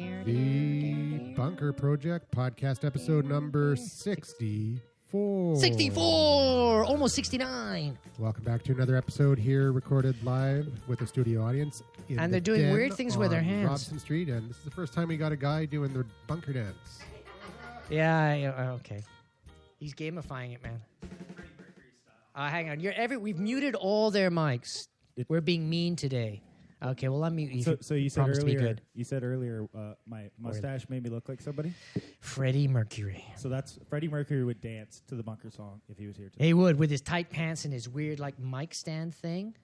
The Bunker Project podcast episode number 64. 64! Almost 69. Welcome back to another episode here recorded live with a studio audience. And they're doing weird things with their hands. Robson Street, and this is the first time we got a guy doing the bunker dance. Yeah, okay. He's gamifying it, man. Hang on. We've muted all their mics. We're being mean today. Okay, well, unmute you. So you said earlier. To be good. You said earlier, my mustache made me look like somebody. Freddie Mercury. So that's Freddie Mercury would dance to the Bunker song if he was here today. He would, with his tight pants and his weird mic stand thing.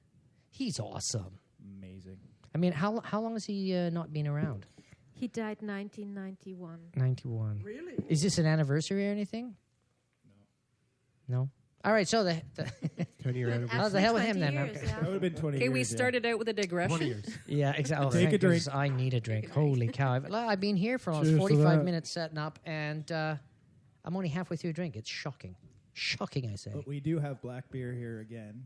He's awesome. Amazing. I mean, how long has he not been around? He died 1991. 91. Really? Is this an anniversary or anything? No. All right, so the 10-year anniversary. how's the hell with him then? Years, Okay. yeah. That would have been 20 years. Okay, we started out with a digression. 20 years. Yeah, exactly. Take a drink. I need a drink. Holy cow. I've been here for almost Cheers to 45 that. minutes setting up, and I'm only halfway through a drink. It's shocking. Shocking, I say. But we do have black beer here again.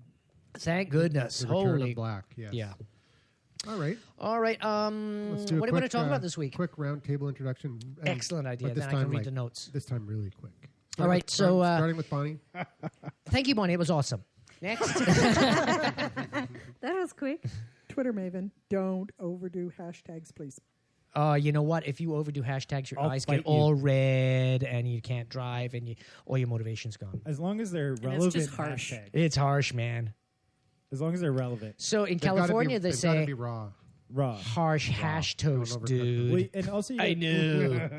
Thank goodness. The return Holy. of black, yes. Yeah. All right. All right. Let's do what are we going to talk about this week? Quick roundtable introduction. Excellent idea. But this Then I can time, read the notes. This time really quick. All right, so... starting with Bonnie. Thank you, Bonnie. It was awesome. Next. That was quick. Twitter maven, don't overdo hashtags, please. You know what? If you overdo hashtags, your I'll eyes fight get all red and you can't drive and all your motivation's gone. As long as they're it's relevant just harsh. hashtags. It's harsh, man. As long as they're relevant. So in They've gotta California, be, they they've gotta say be raw. Raw. harsh hash toast, Don't overcook dude. Wait, and also you I got- knew.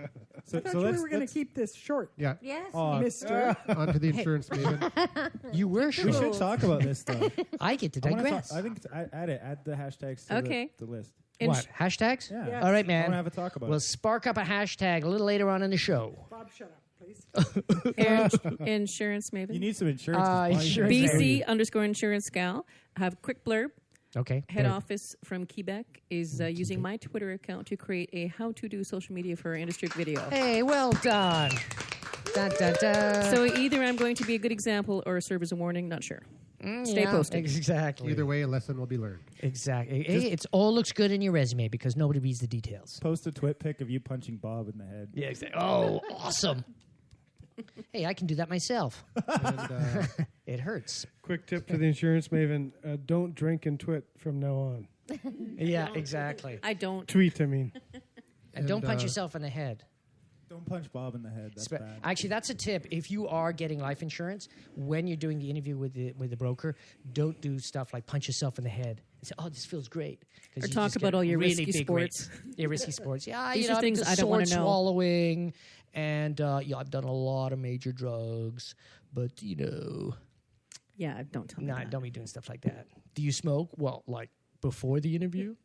So, I thought so you let's, were going let's- to keep this short, Yeah. Yes. mister. On to the insurance maven. You were we sure. should talk about this though. I get to I wanna digress. talk, I think add the hashtags to Okay. the list. What? Hashtags? Yeah. Yes. All right, I man. want to have a talk about We'll it. spark up a hashtag a little later on in the show. Bob, shut up, please. Insurance Maven. You need some insurance. 'cause Bonnie's insurance. very- BC_insurance gal. Have a quick blurb. Okay. Head Good. office from Quebec is using my Twitter account to create a how-to-do social media for our industry video. Hey, well done. Dun, dun, dun. So either I'm going to be a good example or serve as a warning, not sure. Stay posted. Exactly. Either way, a lesson will be learned. Exactly. Hey, it all looks good in your resume because nobody reads the details. Post a twit pic of you punching Bob in the head. Yeah, exactly. Oh, awesome. Hey, I can do that myself. And, It hurts. Quick tip to the insurance maven, don't drink and twit from now on. Yeah, exactly. I don't. Tweet, I mean. And don't punch yourself in the head. Don't punch Bob in the head. That's bad. Actually, that's a tip. If you are getting life insurance, when you're doing the interview with the broker, don't do stuff like punch yourself in the head and say, "Oh, this feels great." 'Cause Or you talk just about get all your really risky big sports. rates. Yeah, risky sports. Yeah, These you know, are things I'm I don't wanna sword know. swallowing, and I've done a lot of major drugs, but Yeah, don't tell me nah, that. don't be doing stuff like that. Do you smoke? Well, like before the interview?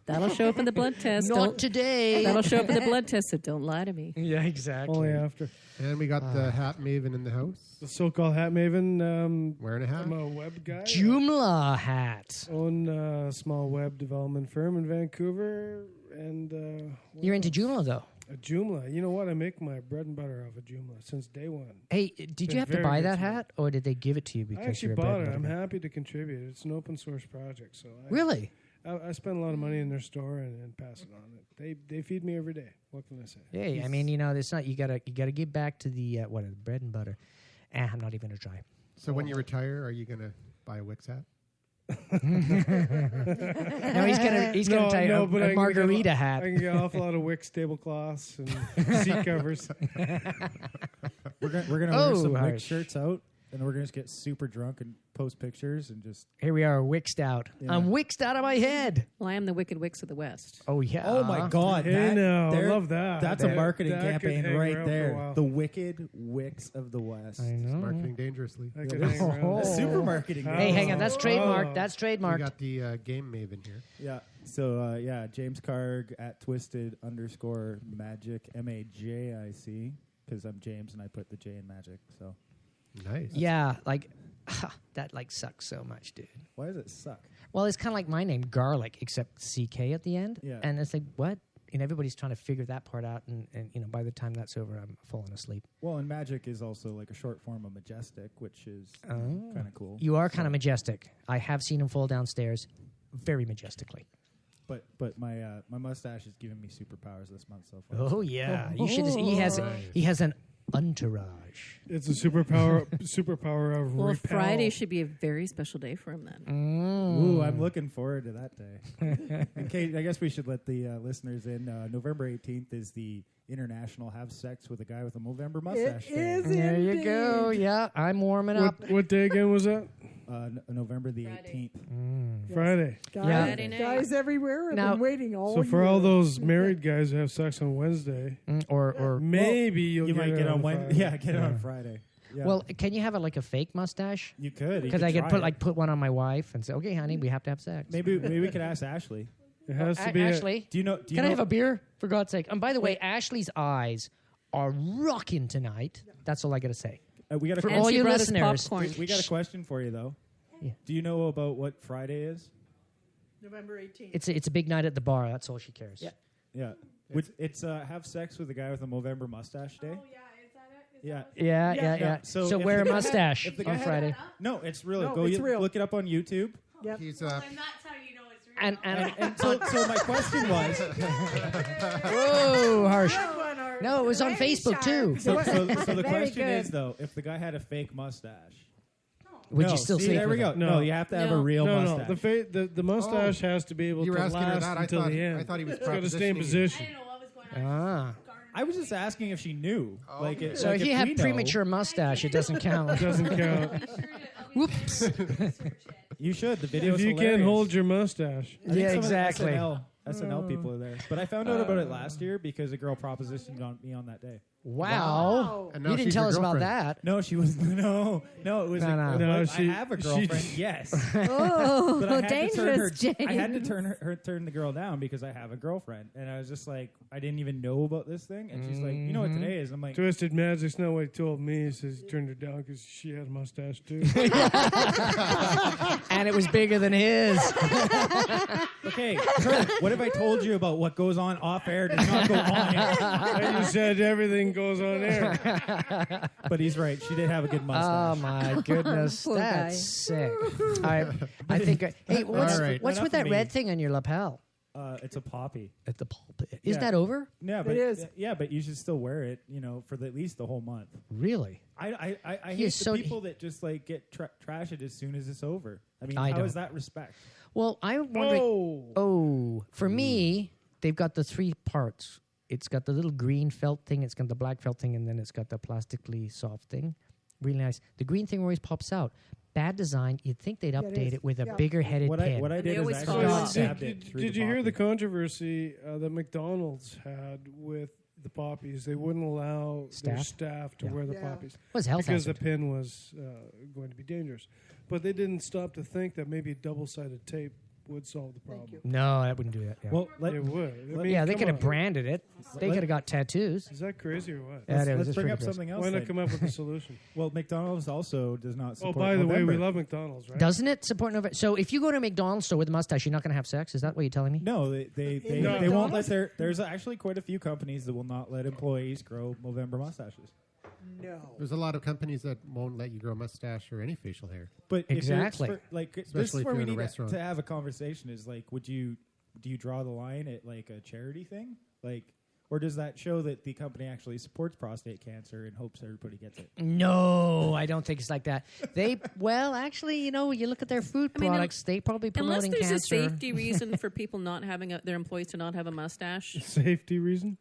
That'll show up in the blood test. Not Don't- today. That'll show up in the blood test, so don't lie to me. Yeah, exactly. Only after. and we got the hat maven in the house. The so-called hat maven, Wearing a hat. I'm a web guy. Joomla hat. Own a small web development firm in Vancouver. And You're into Joomla, though. a Joomla. You know what? I make my bread and butter off of Joomla since day one. Hey, did Been you have to very buy good that to me. hat, or did they give it to you I because actually you're a bought bread it. I'm butter guy? happy to contribute. It's an open source project, so Really? I spend a lot of money in their store and pass it on. They feed me every day. What can I say? Hey, I mean, it's not you gotta give back to the bread and butter. I'm not even gonna try. So when you retire, are you going to buy a Wix hat? No, he's gonna tie a I can margarita get hat. I can get an awful lot of Wix tablecloths and seat covers. We're gonna Oh, wear some harsh. Wick shirts out, and we're gonna just get super drunk and post pictures and just. Here we are, wixed out. Yeah. I'm wixed out of my head. Well, I am the Wicked Wicks of the West. Oh yeah. Oh my God! Hey, no, I there- love that. That's a That- marketing that could campaign hang right around for a there. while. The Wicked Wicks of the West. I know. Marketing dangerously. I could hang around. Oh. Super marketing. Hey, hang on. That's trademarked. Oh. That's We trademarked. got the game maven here. Yeah. So James Carg at twisted_magic MAJIC because I'm James and I put the J in magic. So Nice. Yeah, that sucks so much, dude. why does it suck? Well, it's kind of like my name, Garlic, except CK at the end. Yeah. And it's like, what? And everybody's trying to figure that part out. And by the time that's over, I'm falling asleep. Well, and magic is also like a short form of majestic, which is kind of cool. You are kind of majestic. I have seen him fall downstairs very majestically. But my mustache is giving me superpowers this month so far. Oh yeah, you should. He has an entourage. It's a superpower of Well, repel. Friday should be a very special day for him then. Ooh, I'm looking forward to that day. I guess we should let the listeners in. November 18th is the International Have Sex with a Guy with a Movember Mustache Day. There you go. Yeah, I'm warming up. What day again was that? November the Friday. 18th. Friday. Yeah. Friday night. Guys everywhere have Now- been waiting all So for all year. those married guys who have sex on Wednesday, Or maybe you'll You might it get on Friday. Wednesday. Yeah, get it on Friday. Yeah. well, can you have it like a fake mustache? you could. Because I could put one on my wife and say, "Okay, honey, we have to have sex." Maybe we could ask Ashley. It has to be. Ashley, Do you know? can I have a beer for God's sake? And by the way, Ashley's eyes are rocking tonight. That's all I got to say. We got a For And all she you brought us listeners, popcorn. we got a question for you though. Yeah. Do you know about what Friday is? November 18th. it's a big night at the bar. That's all she cares. Yeah. Yeah. It's have sex with a guy with a Movember mustache day. Oh, yeah, is that it? Yeah. Yeah. Yeah. So So if wear the a guy had- mustache if the guy on had- Friday. No, it's real. No, Go it's real. look it up on YouTube. Yep. He's And that's how you know it's real. And So my question was, whoa, harsh. That one are No, it was on very Facebook sharp. too. so the Very question good. is though, if the guy had a fake mustache, Would no, you still see, sleep there we with go. him? No, No. you have to have a No. real No, mustache. the mustache has to be able You to were asking her last that. until the end. I thought he was It's got to stay in propositioning you. I position. didn't know what was going on. Ah. I was just asking if she knew. Like, it, So like if you we have know- premature mustache, it doesn't count. Doesn't count. Whoops. you should. The video If is you hilarious. can't hold your mustache, I think Yeah, some of the exactly. SNL people are there. But I found out about it last year because a girl propositioned on me on that day. Wow. And You now didn't she's tell your us about girlfriend. that. No, she was no. It was No, no. No, I she- have a she- girlfriend. Yes, Oh, but I had to turn her. dangerous, James. I had to turn the girl down because I have a girlfriend, and I was just like, I didn't even know about this thing, and she's like, you know what today is? I'm like, Twisted Magic's not what he told me. He says he turned her down because she had a mustache too. And it was bigger than his. okay, Kurt, what if I told you about what goes on off air does not go on air? And you said everything goes on air. But he's right. She did have a good Oh mustache. my goodness, Poor that's guy. sick. I think. Hey, what's All right. what's Enough with that of me. red thing on your lapel It's a poppy. at the pulpit? Is Yeah. that over? Yeah, but is. Yeah, but you should still wear it. For at least the whole month. Really? I He hate is the so- people that just like get trash it as soon as it's over. I mean, I how don't. is that respect? Well, I'm wondering. For me, they've got the three parts. It's got the little green felt thing, it's got the black felt thing, and then it's got the plastically soft thing. Really nice. The green thing always pops out. Bad design. You'd think they'd Yeah, it update is. it with a Yeah. bigger headed What pin. I And they did is always actually fall off. stabbed it through Did the you hear the poppy. controversy that McDonald's had with the poppies? They wouldn't allow their Staff? staff to Yeah. wear the Yeah. poppies was health because hazard. the pin was going to be dangerous. But they didn't stop to think that maybe double-sided tape would solve the problem. you. No, I wouldn't do that. Yeah, Well, It would. I mean, yeah they come could have on. branded it. They Let- could have got tattoos. Is that crazy or what? Yeah, it is. let's It's bring pretty up crazy. something else. Why not then. come up with a solution? Well, McDonald's also does not Oh, support. by the way, we Movember. love McDonald's, right? Doesn't it support November? So if you go to a McDonald's store with a mustache, you're not going to have sex? Is that what you're telling me? No, they No. won't let There's actually quite a few companies that will not let employees grow Movember mustaches. No. There's a lot of companies that won't let you grow a mustache or any facial hair. But if it's Exactly. this Especially is if where you're we in a need restaurant. to have a conversation. Is like, do you draw the line at like a charity thing, like, or does that show that the company actually supports prostate cancer and hopes everybody gets it? No, I don't think it's like that. Actually, you look at their food I mean, products, they probably Unless promoting there's cancer. a safety reason for people not having their employees to not have a mustache. Safety reason?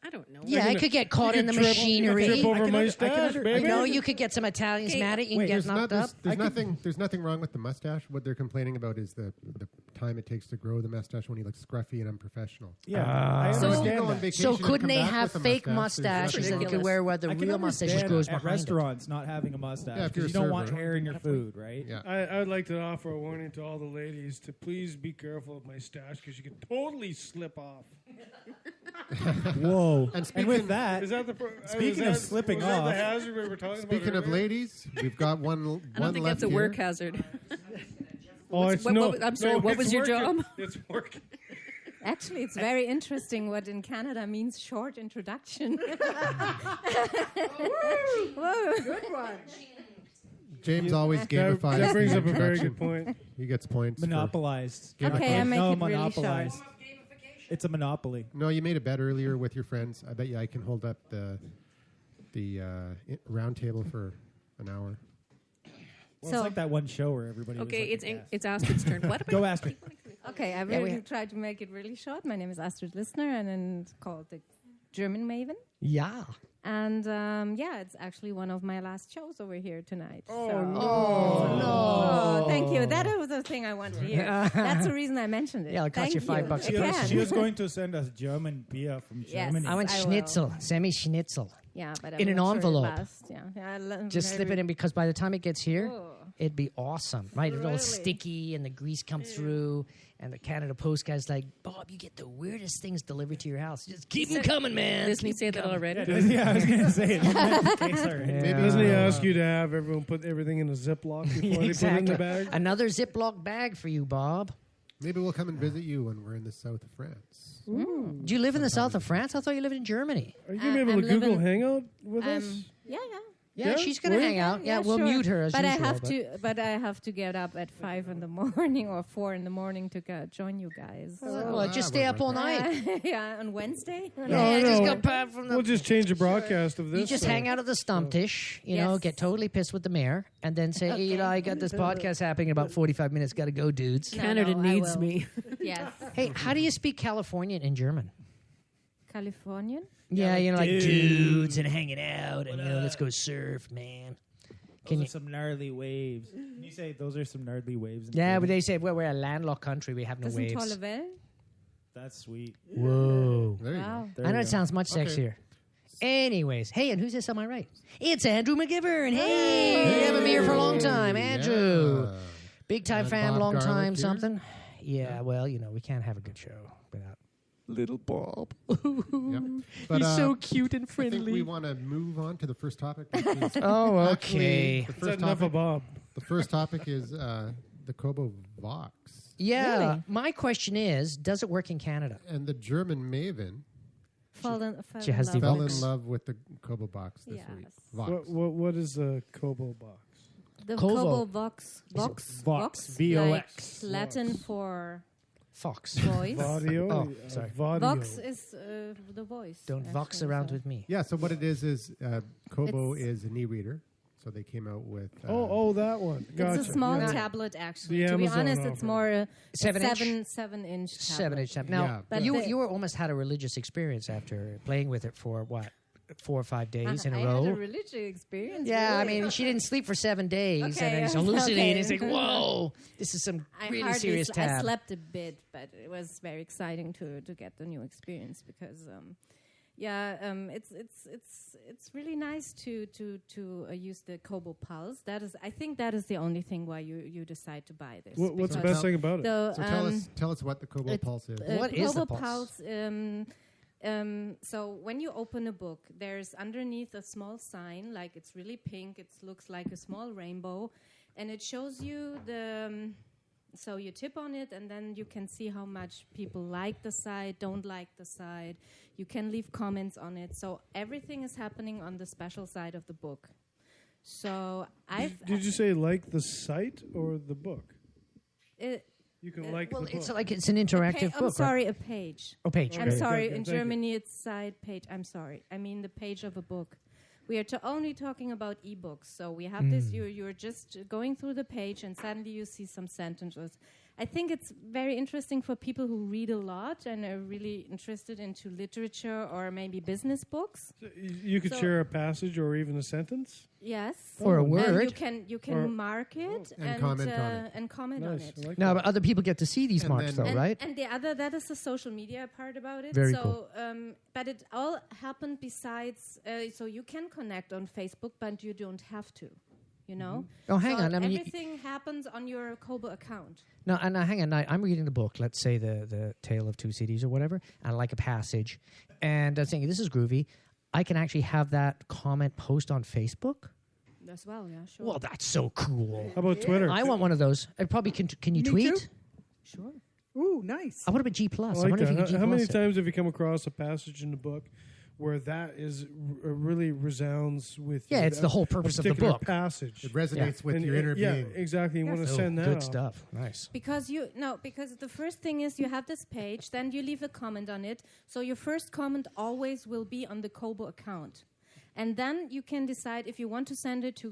I don't know. Yeah, it could get caught in the Trip machinery. over my I can stash, under- baby. You could get some Italians Okay. mad at you and Wait, get There's, knocked up. there's nothing wrong with the mustache. What they're complaining about is the time it takes to grow the mustache when he looks scruffy and unprofessional. Yeah, I So- understand Go on that. vacation So and couldn't come they back have with a fake mustache. mustaches There's that nothing you could wrong. wear where the I can real mustaches understand grows at behind it? restaurants not having a mustache Yeah, if you're because a you don't want server. hair in your food, right? Yeah. I would like to offer a warning to all the ladies to please be careful of my stash because you can totally slip off. Whoa! And And with that, Is that the Speaking of slipping was that off- the hazard we were talking Speaking about of earlier? ladies, we've got one I don't think left that's a here. work hazard. Oh, it's I'm sorry, what it's was your working. job? It's working. Actually, it's very interesting what in Canada means short introduction. Whoa. Good one. James always That, gamifies. that brings the up a very introduction. good point. He gets points. for- monopolized. Okay, I make no, it really monopolized. It's a monopoly. No, you made a bet earlier with your friends. I bet you I can hold up the round table for an hour. Well, So- it's like that one show where everybody. Okay, was like, it's Astrid's turn. What about Go Astrid. Okay, I Yeah, we will have- try to make it really short. My name is Astrid Lissner, and it's called the German Maven. Yeah. And it's actually one of my last shows over here tonight. Oh, so. no. Oh, thank you. That was the thing I wanted to hear. That's the reason I mentioned it. Yeah, it'll cost Thank you $5 you. a Again. She was going to send us German beer from Yes. Germany. I want I will. schnitzel. Send me schnitzel. Yeah, but In I'm an not sure it envelope. lasts. Yeah, Just slip it in because by the time it gets here, Oh. it'd be awesome, right? It's all Really? sticky and the grease comes through, and the Canada Post guy's like, Bob, you get the weirdest things delivered to your house. Just keep them coming, man. Disney Keep say 'em that coming." already? Yeah, I was going to say it. That's the case already. Yeah. Doesn't he ask you to have everyone put everything in a Ziploc before they put it in Exactly. the bag? Another Ziploc bag for you, Bob. Maybe we'll come and visit you when we're in the south of France. Do you live in the south of France? I thought you lived in Germany. Are you going to be able I'm to Google living- Hangout with us? Yeah. Yeah, Yeah? she's going to Really? hang out. Yeah, we'll sure. mute her as but usual. I have to. But I have to get up at 5 in the morning or 4 in the morning to join you guys. Well, just stay up all night. Yeah, on Wednesday. Yeah, just no. got back from the. We'll just change the broadcast of this. You just hang out at the Stumptish, you know, Yes. get totally pissed with the mayor, and then say, Okay. Eli, I got this podcast happening in about 45 minutes. Got to go, dudes. No, Canada I needs will. me. Yes, Hey, how do you speak Californian in German? Californian. Yeah, like you know, like dudes. dudes and hanging out, and you know, let's go surf, man. Can Those you? are some gnarly waves. Can you say those are some gnarly waves? in Yeah, German? but they say we're a landlocked country. We have no Doesn't waves. Tollewell? That's sweet. Whoa. There you Wow. There I know you it go. sounds much Okay. sexier. Anyways, hey, and who's this on my right? It's Andrew McGivern. Hey, we haven't been here for a long time. Andrew. Yeah. Big time And fan, Bob long Garlick time here. something. Yeah, well, you know, we can't have a good show without little Bob. Yep. But, He's so cute and I think we friendly. want to move on to the first topic. Which is Oh, actually okay. the Is that first enough topic. of Bob? The first topic is the Kobo Vox Yeah, Really? my question is, does it work in Canada? and the German Maven She has the fell Vox. in love with the Kobo box this Yes. week. Vox. What is the Kobo box? The Kobo. Kobo Vox. Is it Vox. Vox, V-O-X. Like Latin for Fox. voice. Vadio? Oh, sorry. Vadio. Vox is the voice. Don't vox actually, around so. with me. Yeah, so what it is Kobo It's- is an e-reader. So they came out with... Oh, that one. Gotcha. It's a small Yeah. tablet, actually. The To be Amazon honest, it's offer. more a 7-inch? 7-inch tablet. 7-inch tablet. Now, Yeah. But you the- you were almost had a religious experience after playing with it for, what, 4 or 5 days in a I row? had a religious experience. Yeah, I really. mean, she didn't sleep for 7 days, Okay, and then it's okay. hallucinating. It's like, whoa, this is some I really hardly serious I tab. slept a bit, but it was very exciting to get the new experience because, it's really nice to use the Kobo Pulse. I think that is the only thing why you decide to buy this. What's the because best thing about it? the, So tell us what the Kobo it- Pulse is. What is the Kobo Pulse? So when you open a book, there's underneath a small sign, like it's really pink. It looks like a small rainbow, and it shows you the. So you tip on it, and then you can see how much people like the site, don't like the site. You can leave comments on it. So everything is happening on the special side of the book. So Did you say like the site or the book? You can like Well, the it's book. like it's an interactive I'm book. sorry, a page. Right? Oh, page. I'm Okay, sorry. okay, In thank you. Germany, it's side page. I'm sorry. I mean the page of a book. We are only talking about ebooks. So we have this. You're just going through the page, and suddenly you see some sentences. I think it's very interesting for people who read a lot and are really interested into literature or maybe business books. You could So- share a passage or even a sentence. Yes. Or a And word. you can Or- mark it And comment on it. and comment on Nice. it. I like No, that. but other people get to see these And marks, then- though, right? And the other, that is the social media part about it. Very so, cool. But it all happened besides, so you can connect on Facebook, but you don't have to, you know? Oh, hang So on. I mean, everything happens on your Kobo account. no, and hang on. Now, I'm reading the book. Let's say the Tale of Two Cities or whatever, and I like a passage, and I'm thinking this is groovy. I can actually have that comment post on Facebook. As well, yeah, sure. Well, that's so cool. How about Twitter? I want one of those. I probably can you Me tweet? too. Sure. Ooh, nice. I want a G plus. I I like wonder if you that. can G How many plus it. times have you come across a passage in the book where that is really resounds with Yeah, you. it's the whole purpose of the particular book. passage. It resonates with And your inner yeah, being. exactly. You want to Oh, send that good off. stuff. Nice. Because the first thing is you have this page, then you leave a comment on it. So your first comment always will be on the Kobo account. And then you can decide if you want to send it to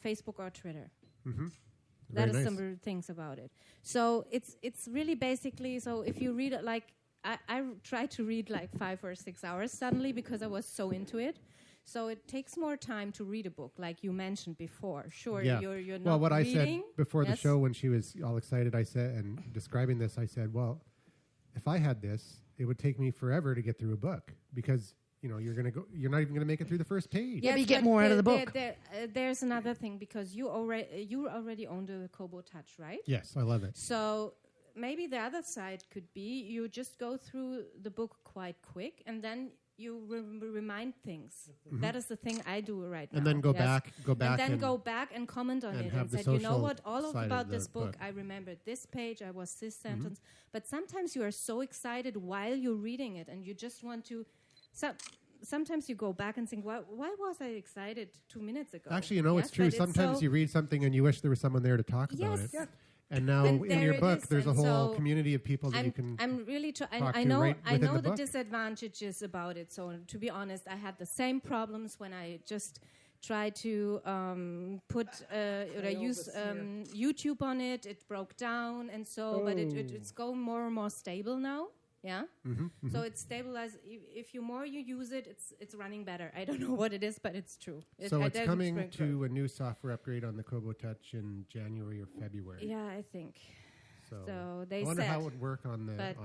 Facebook or Twitter. That Very is nice. some of the things about it. So it's really basically, so if you read it, like, I tried to read like 5 or 6 hours suddenly because I was so into it. So it takes more time to read a book, like you mentioned before. Sure, Yeah. you're not Well, what reading. I said before the Yes. show when she was all excited, I said, and describing this, I said, well, if I had this, it would take me forever to get through a book because, you're not even going to make it through the first page. Yeah, but you get but more out of the book. There's another thing because you already own the Kobo Touch, right? Yes, I love it. So maybe the other side could be you just go through the book quite quick and then you remind things. That is the thing I do right now. And then go yes. back and then and go back and comment on and it have and the said, you know social what, all of side of about the this book, book. I remembered this page, I was this sentence. But sometimes you are so excited while you're reading it and you just want to... Sometimes you go back and think, why was I excited 2 minutes ago? Actually, it's Yes, true. but Sometimes so- you read something and you wish there was someone there to talk about Yes. it. And now And in there your it book, is, there's a and whole so community of people that you can... I'm really talk I to know right I within know the the book. disadvantages about it. So to be honest, I had the same problems when I just tried to use YouTube on it. It broke down, and so but it's going more and more stable now. Yeah. So it's stabilized. If you use it, it's running better. I don't know what it is, but it's true. So it's coming to a new software upgrade on the Kobo Touch in January or February. Yeah, I think. So they I wonder said, how it would work on that.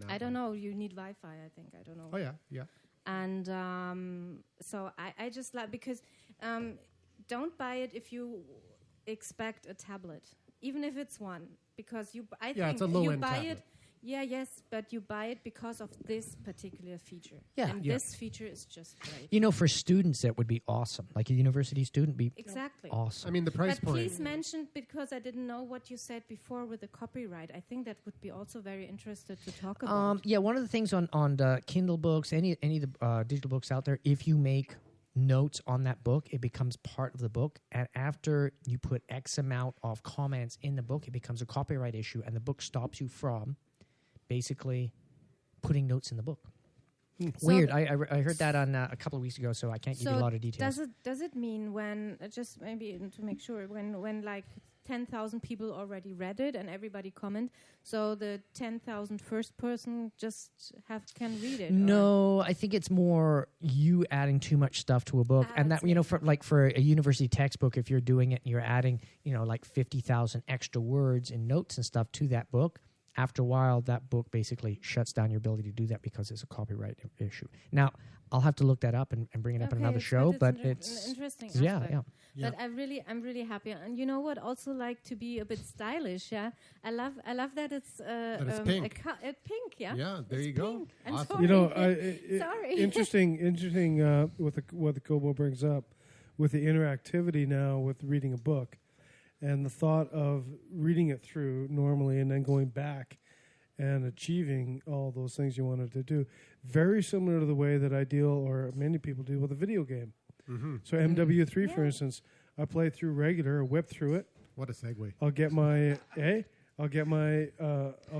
I don't know. You need Wi-Fi, I think. I don't know. Oh yeah. And so I just like because don't buy it if you expect a tablet, even if it's one, because I think it's a you low-end buy tablet. it. Yeah, yes, but you buy it because of this particular feature. Yeah. And Yeah. this feature is just great. For students, that would be awesome. Like a university student, be Exactly. awesome. I mean, the price But point... please mention, because I didn't know what you said before with the copyright. I think that would be also very interested to talk about. Yeah, one of the things on the Kindle books, any of the digital books out there, if you make notes on that book, it becomes part of the book. And after you put X amount of comments in the book, it becomes a copyright issue, and the book stops you from basically putting notes in the book. Weird. I heard that on a couple of weeks ago, so I can't give you a lot of details. Does it mean when just maybe to make sure when like 10,000 people already read it and everybody comment, so the 10,000 first person just can read it? No, I think it's more you adding too much stuff to a book, and that for a university textbook, if you're doing it and you're adding like 50,000 extra words and notes and stuff to that book. After a while, that book basically shuts down your ability to do that because it's a copyright issue. Now, I'll have to look that up and bring it up in another show, but it's interesting. yeah, aspect. yeah. But I'm really happy, and you know what? Also, like to be a bit stylish. Yeah, I love that it's it's pink. Pink. Yeah. Yeah, there It's you go. pink. I'm Awesome. sorry. Sorry. Interesting. What the Kobo brings up with the interactivity now with reading a book, and the thought of reading it through normally and then going back and achieving all those things you wanted to do. Very similar to the way that I deal, or many people deal, with a video game. So MW3, for instance, I play through regular, whip through it. What a segue. I'll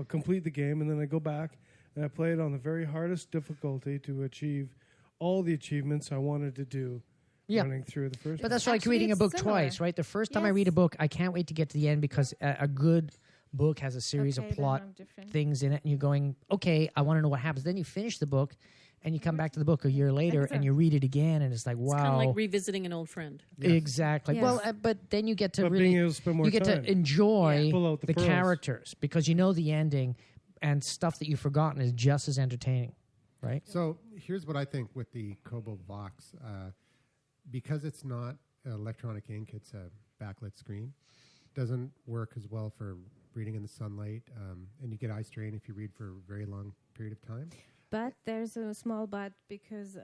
complete the game, and then I go back and I play it on the very hardest difficulty to achieve all the achievements I wanted to do. Yeah. Running through the first. But that's Actually, like reading a it's book similar. twice, right? The first time I Yes. read a book, I can't wait to get to the end because a good book has a series Okay, of then plot I'm different. things in it, and you're going, okay, I want to know what happens. Then you finish the book, and you come back to the book a year later, and you read it again, and it's like, It's kind of wow. like revisiting an old friend. Exactly. Yes. Well, but then you get to But really being able to spend more you get time. to enjoy Pull out the pearls. characters because you know the ending, and stuff that you've forgotten is just as entertaining, right? So here's what I think with the Kobo Vox. Because it's not electronic ink, it's a backlit screen. Doesn't work as well for reading in the sunlight, and you get eye strain if you read for a very long period of time. But there's a small but because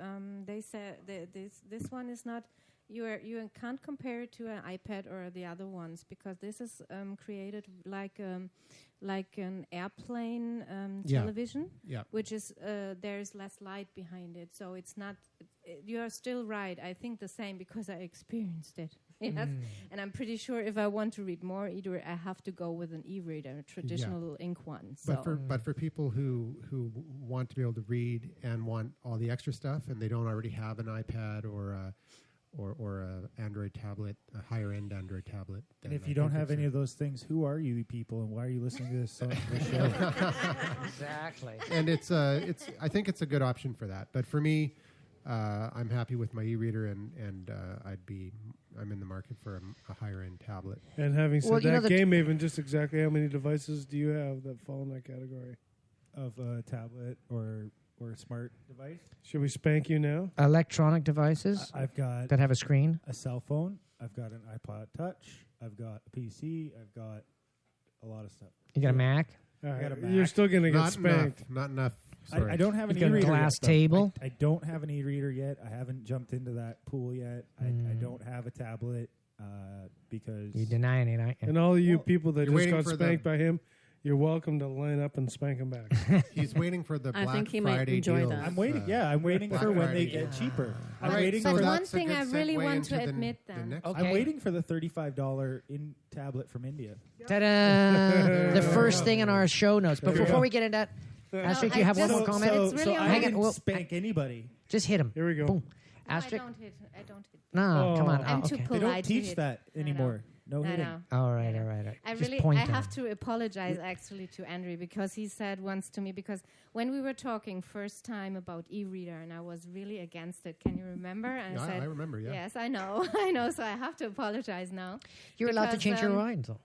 they said this one is not you can't compare it to an iPad or the other ones because this is created like an airplane television, which is there's less light behind it, so it's not. You are still right. I think the same because I experienced it. Yes, and I'm pretty sure if I want to read more, either I have to go with an e-reader, a traditional ink one. So. But for people who want to be able to read and want all the extra stuff, and they don't already have an iPad or a Android tablet, a higher end Android tablet. And if you don't have any of those things, who are you people, and why are you listening to this show? Exactly. And it's I think it's a good option for that. But for me, I'm happy with my e-reader, and I'm in the market for a higher end tablet. And having said that, Game Maven, just exactly how many devices do you have that fall in that category? Of a tablet or a smart device? Should we spank you now? Electronic devices I've got that have a screen. A cell phone. I've got an iPod Touch. I've got a PC. I've got a lot of stuff. You got a Mac? All right. I got a Mac. You're still going to get spanked. Not enough. I don't have an e-reader. e-reader. Glass yet, table. I don't have an e-reader yet. I haven't jumped into that pool yet. I don't have a tablet because You're denying it, aren't you? And all you people that you're just got waiting for spanked by him, you're welcome to line up and spank him back. He's waiting for the I Black think he might Friday enjoy deals. that. I'm waiting. I'm waiting Black for when Friday they get deals. cheaper. I'm Right, waiting so for one that's a thing good I really segue want into to the admit the then. next- Okay. I'm waiting for the $35 in tablet from India. Ta-da! The first thing in our show notes. But There you before go. we get into that, Astrid, I you have one just- more comment? It's really so I hang on. didn't Well, spank anybody. Just hit him. Here we go. Boom. No, I Astrid? don't hit. No, Oh. come on. I'm Oh, too okay. They don't polite to teach hit. that I know. anymore. No I hitting. know. All right, Yeah. all right, all right. I Just really, point I at have him. to apologize actually to Andrew because he said once to me because when we were talking first time about e-reader and I was really against it. Can you remember? And Yeah, I said, I remember. Yeah. yes, I know, I know. So I have to apologize now. You're allowed to because, change your mind, though.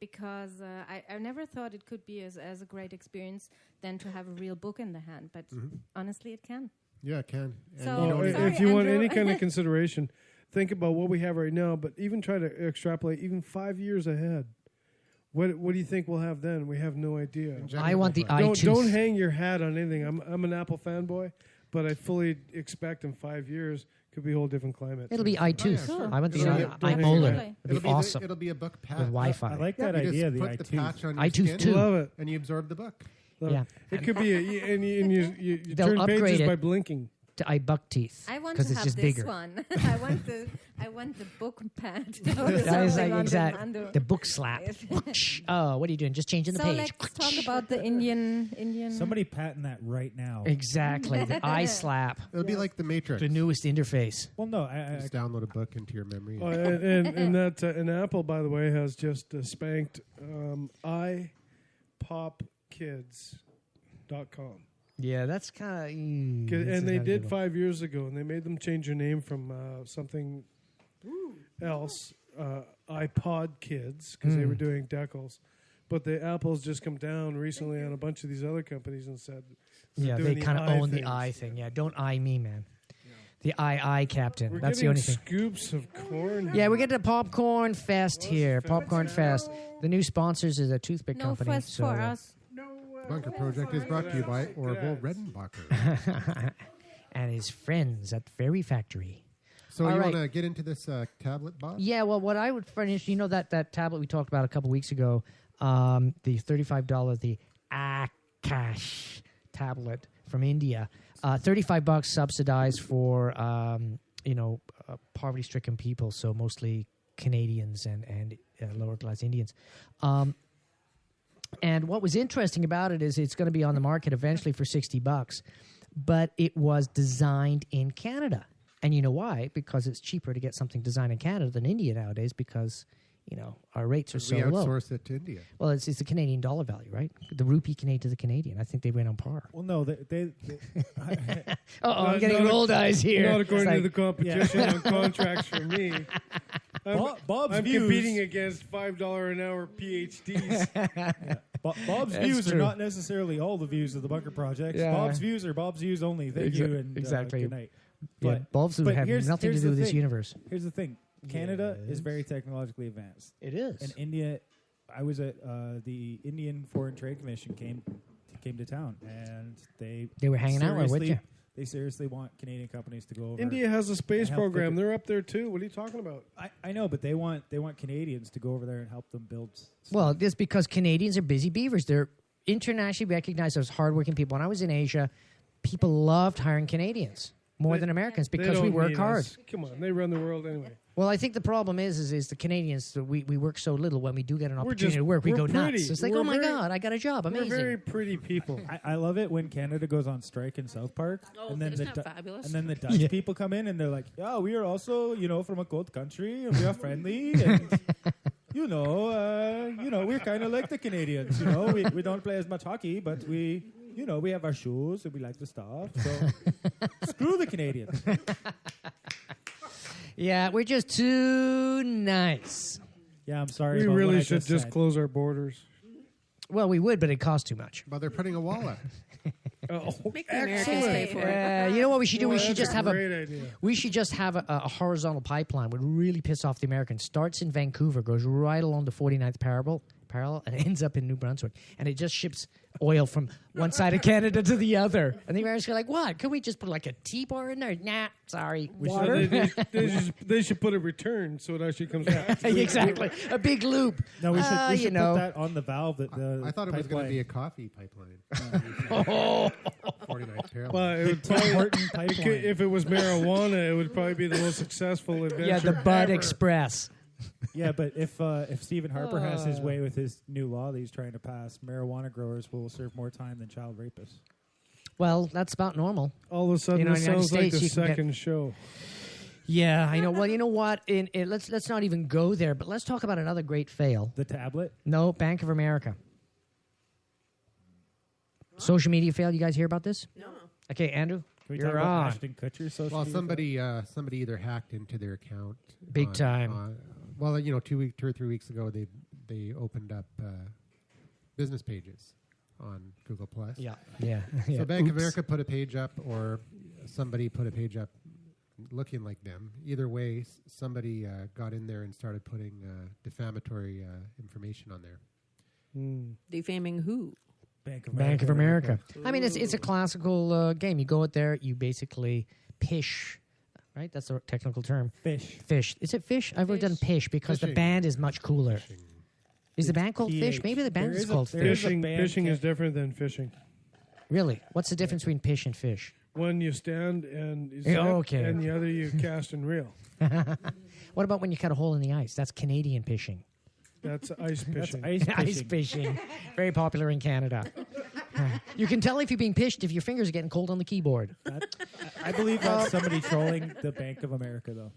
Because I never thought it could be as a great experience than to have a real book in the hand. But honestly, it can. Yeah, it can. And So- you Oh, don't Sorry, if you want Andrew. any kind of consideration, think about what we have right now, but even try to extrapolate even 5 years ahead. What do you think we'll have then? We have no idea. I want the Don't- iTunes. Don't hang your hat on anything. I'm an Apple fanboy, but I fully expect in 5 years could be a whole different climate. It'll be iTunes. Cool. I want the It'll be- iMolar. Absolutely. It'll be awesome It'll be a book patch. with Wi-Fi. I like that You idea. just The put the patch on your iTunes skin, too. Love it. and you absorb the book. Love Yeah. it. It could be and you They'll turn upgrade pages it. by blinking. to iBuck teeth I want because to it's have just this bigger. one. I want the book pad. That is like exact the book slap. Oh, what are you doing? Just changing the So page. let's talk about the Indian. Somebody patent that right now. Exactly, the eye slap, It'll be like the Matrix. the newest interface. Well, no, I Just download a book into your memory. Oh, and that and Apple, by the way, has just spanked iPopkids.com. Yeah, that's kind of. And they did 5 years ago, and they made them change their name from something else, iPod Kids, because they were doing decals. But the Apple's just come down recently on a bunch of these other companies and said, Yeah, doing they the kind of eye own the things. eye thing. Yeah, don't eye me, man. The eye captain. we're That's the getting only thing. scoops of corn. Yeah, we're getting a Popcorn Fest here. Popcorn Fest. The new sponsors is a toothpick no company. fuss so, for us. Bunker Project is brought to you by Orville Redenbacher. and his friends at Fairy Factory. So All you right. want to get into this tablet, Bob? Yeah, well, what I would furnish, that tablet we talked about a couple weeks ago, the $35, the Akash tablet from India, $35 subsidized for poverty-stricken people, so mostly Canadians and lower-class Indians. And what was interesting about it is it's going to be on the market eventually for $60, but it was designed in Canada. And you know why? Because it's cheaper to get something designed in Canada than India nowadays because, our rates are so we low. outsource it to India. Well, it's the Canadian dollar value, right? The rupee Canadian to the Canadian. I think they went on par. well, no, they I'm getting rolled eyes here. Not It's according to like- the competition on contracts for me. Bob's I'm views. competing against $5 an hour PhDs. Bob's That's views true. are not necessarily all the views of the Bunker Project. Yeah. Bob's views are Bob's views only. Thank you and exactly. good night. Yeah, bulbs would have nothing to here's do the with this thing. universe. Here's the thing. Canada is Yes. very technologically advanced. It is. And India, I was at the Indian Foreign Trade Commission came to town, and they They were hanging out with seriously- you. They seriously want Canadian companies to go over. India has a space and help program. figure- They're up there too. What are you talking about? I know, but they want Canadians to go over there and help them build. Well, it's because Canadians are busy beavers. They're internationally recognized as hardworking people. When I was in Asia, people loved hiring Canadians more than Americans They because we don't work need hard. us. Come on, they run the world anyway. Well, I think the problem is the Canadians, we work so little. When we do get an We're opportunity just- to work, we we're go nuts. pretty. It's like, We're oh my very- God, I got a job. Amazing. We're very pretty people. I love it when Canada goes on strike in South Park, Oh, and then isn't the that fabulous? and then the Dutch people come in and they're like, "Yeah, we are also from a cold country and we are friendly and we're kind of like the Canadians. We don't play as much hockey, but we have our shoes and we like the stuff. So screw the Canadians." Yeah, we're just too nice. Yeah, I'm sorry. We about what really I should just said. close our borders. Well, we would, but it costs too much. But they're putting a wall up. Oh, Make the Americans pay for it. You know what we should do? Well, We should that's just have a great idea. We should just have a horizontal pipeline. Would really piss off the Americans. Starts in Vancouver, goes right along the 49th parallel, and ends up in New Brunswick. And it just ships oil from one side of Canada to the other. And the Americans are like, what? Could we just put like a T-bar in there? Nah, sorry. Water. They should put a return so it actually comes back. Exactly. A big loop. No, we should, we you should know. put that on the valve. That the I thought it was going to pipeline. be a coffee pipeline. 49th parallel. But it would Tim probably, Horton pipeline. if it was marijuana, it would probably be the most successful adventure. Yeah, the Bud ever. Express. Yeah, but if Stephen Harper has his way with his new law that he's trying to pass, marijuana growers will serve more time than child rapists. Well, that's about normal. All of a sudden, You know, it in the United sounds like States, the you can get- second show. Yeah, I know. Well, you know what? Let's not even go there, but let's talk about another great fail. The tablet. No, Bank of America. Social media fail. You guys hear about this? No. Okay, Andrew, Can we you're talk about on. Ashton Kutcher's social Well, media? somebody either hacked into their account. Big time. Well, 2 or 3 weeks ago, they opened up business pages on Google Plus. Yeah. Yeah. So Bank of America put a page up, or somebody put a page up looking like them. Either way, somebody got in there and started putting defamatory information on there. Defaming who? Bank of America. I mean, it's a classical game. You go out there, you basically pish, right? That's the technical term. Fish. Is it fish? I've already done Fish. pish because the Fishing. band is much cooler. Is the band called Fish? PH. Maybe the band There is is a- called there is Fish. a Fishing, band fishing is ca- different than fishing. Really? What's the difference between pish and fish? One you stand and you Yeah, zip, okay. and the other you cast and reel. What about when you cut a hole in the ice? That's Canadian fishing. That's ice That's fishing. ice Ice fishing. fishing. Very popular in Canada. You can tell if you're being pished if your fingers are getting cold on the keyboard. I believe that's somebody trolling the Bank of America, though.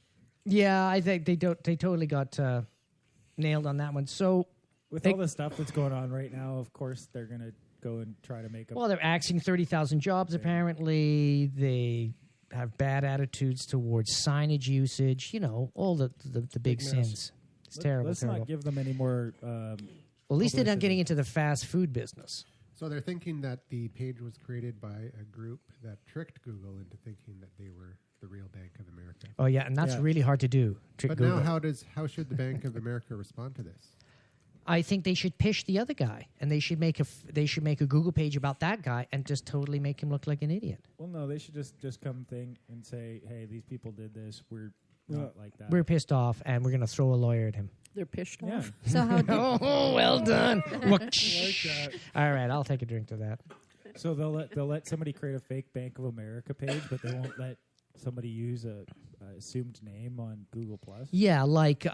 Yeah, I think they totally got nailed on that one. So, With They- all the stuff that's going on right now, of course they're going to go and try to make up. well, they're axing 30,000 jobs, apparently. They have bad attitudes towards signage usage, all the big mess. sins. It's terrible. Let's terrible. not give them any more. Well, at least they're not publicity. getting into the fast food business. So they're thinking that the page was created by a group that tricked Google into thinking that they were the real Bank of America. Oh, yeah, and that's Yeah. really hard to do. Trick But Google. now, how should the Bank of America respond to this? I think they should pish the other guy, and they should make a Google page about that guy and just totally make him look like an idiot. Well, no, they should just come thing and say, "Hey, these people did this. We're not like that." We're pissed off, and we're going to throw a lawyer at him. They're pissed yeah. off. So how did Oh, well done. that. All right, I'll take a drink to that. So they'll let somebody create a fake Bank of America page, but they won't let somebody use a assumed name on Google Plus. Yeah, like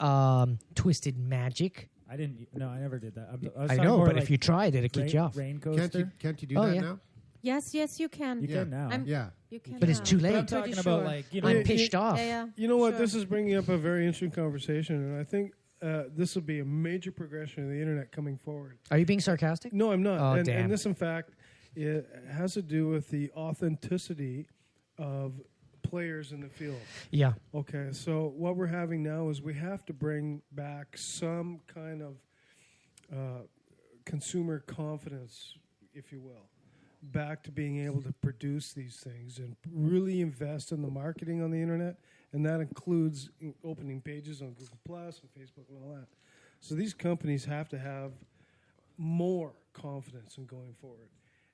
Twisted Magic. I never did that. was I talking know, more but like if you tried it, it'd kick you off. Rain Can't coaster. you do Oh, that yeah. now? Yes, you can. You Yeah. can now. I'm- Yeah. You can. But it's now. too But late. I'm Pretty talking about sure. like I'm pissed off. Yeah. You know what? Sure. This is bringing up a very interesting conversation, and I think this will be a major progression of the internet coming forward. Are you being sarcastic? No, I'm not. Oh, and, damn. and this, in fact, it has to do with the authenticity of players in the field. Yeah. Okay, so what we're having now is we have to bring back some kind of consumer confidence, if you will, back to being able to produce these things and really invest in the marketing on the internet, and that includes opening pages on Google Plus and Facebook and all that. So these companies have to have more confidence in going forward,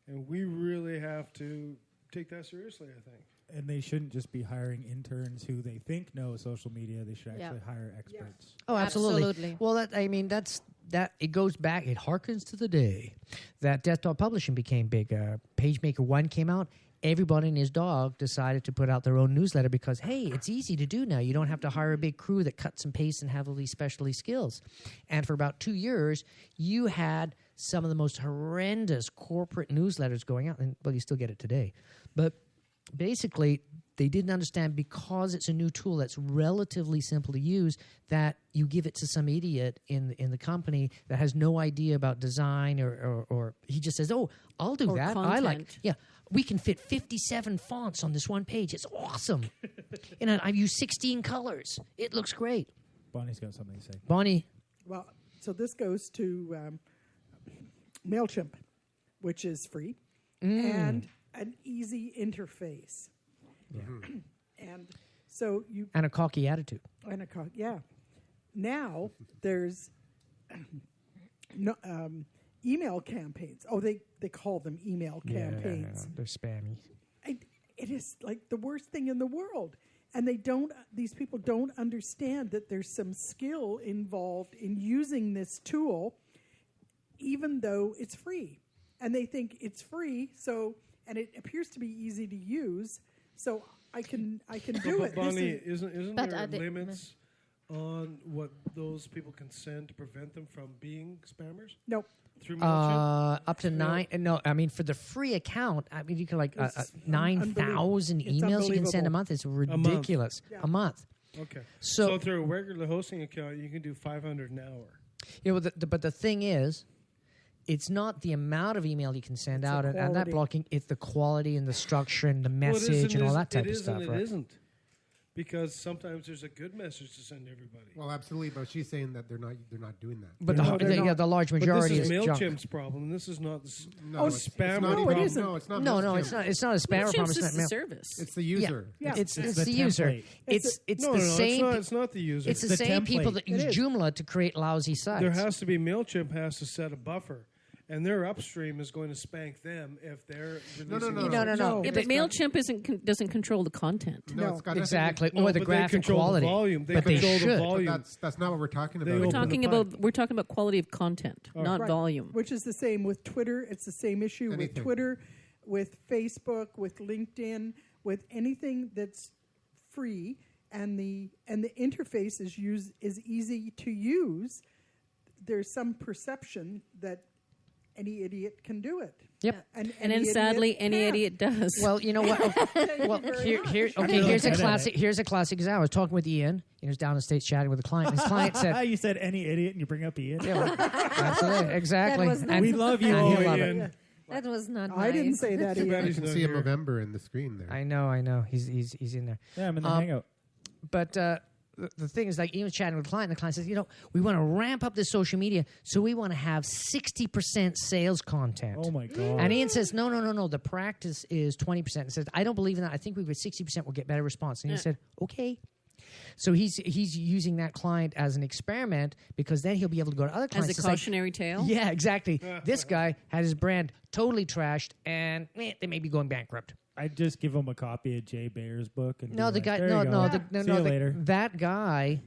and we really have to take that seriously, I think. And they shouldn't just be hiring interns who they think know social media. They should actually hire experts. Oh, absolutely. Absolutely. Well, it goes back. It harkens to the day that desktop publishing became big. PageMaker 1 came out. Everybody and his dog decided to put out their own newsletter because, hey, it's easy to do now. You don't have to hire a big crew that cuts and pastes and have all these specialty skills. And for about 2 years, you had some of the most horrendous corporate newsletters going out. And, well, you still get it today. But basically, they didn't understand because it's a new tool that's relatively simple to use that you give it to some idiot in the company that has no idea about design or he just says, oh, I'll do Or that. I like, content. yeah, we can fit 57 fonts on this one page. It's awesome. And I use 16 colors. It looks great. Bonnie's got something to say. Bonnie, Well, so this goes to MailChimp, which is free, and an easy interface. And so you and a cocky attitude. Now there's no, email campaigns. Oh, they call them email campaigns. They're spammy. It is like the worst thing in the world. And these people don't understand that there's some skill involved in using this tool, even though it's free. And they think it's free, and it appears to be easy to use, so I can do But it. Bonnie, isn't But there are they- limits on what those people can send to prevent them from being spammers No, through MailChimp? Up to 9. No, I mean, for the free account, I mean, you can like It's 9,000 It's emails you can send a unbelievable. month. It's ridiculous. Yeah. A month. Okay. So- So through a regular hosting account, you can do 500 an hour. Yeah, well, but the thing is, it's not the amount of email you can send It's the out and that quality. blocking. It's the quality and the structure and the Well, it is message and all that type it of is stuff, and right? It isn't. Because sometimes there's a good message to send everybody. Well, absolutely, but she's saying that they're not doing that. But No, they're not. the large But majority this is is junk. MailChimp's problem. This is not the No, it's spammer not No, it even- isn't. No, it's not. No, MailChimp. it's not. It's not a spammer MailChimp's problem. It's just not the mail. service. It's the user. Yeah. It's the the user. template. It's no, the no, same. It's not the user. It's the the same people template. that It use is. Joomla to create lousy sites. There has to be MailChimp has to set a buffer, and their upstream is going to spank them if they're releasing No. No. Yeah, but MailChimp doesn't control the content. No, No. it's got nothing to- Exactly, No, or the but they graphic control the quality. volume. They but they control the should. volume. But that's not what we're talking They about. open the We're talking about quality of content, not Right. volume. which is the same with Twitter. It's the same issue with Anything. Twitter, with Facebook, with LinkedIn, with anything that's free, and the interface is easy to use. There's some perception that any idiot can do it. Yep. And And then any sadly, idiot any can. idiot does. Well, you know what? Well, very much. here's a Look at classic. Here's a classic example. I was talking with Ian. He was down in the States chatting with a client. His client said, you said any idiot and you bring up Ian. yeah, well, absolutely, exactly. That was And We love you, and he'll love Ian. it. That was not I didn't nice. say that Too bad either. You he's can not see a here. November in the screen there. I know. He's in there. Yeah, I'm in the Um, hangout. But the thing is, like, Ian was chatting with a client, and the client says, we want to ramp up this social media, so we want to have 60% sales content. Oh my god. And Ian says, no. The practice is 20%. And says, I don't believe in that. I think we with 60% will get better response. And he said, okay. So he's using that client as an experiment because then he'll be able to go to other clients. As a and say, cautionary tale. yeah, exactly. This guy had his brand totally trashed, and they may be going bankrupt. I'd just give him a copy of Jay Bayer's book. And No, be the like, guy. "There No, you no, go. the, See no. you the- later. That guy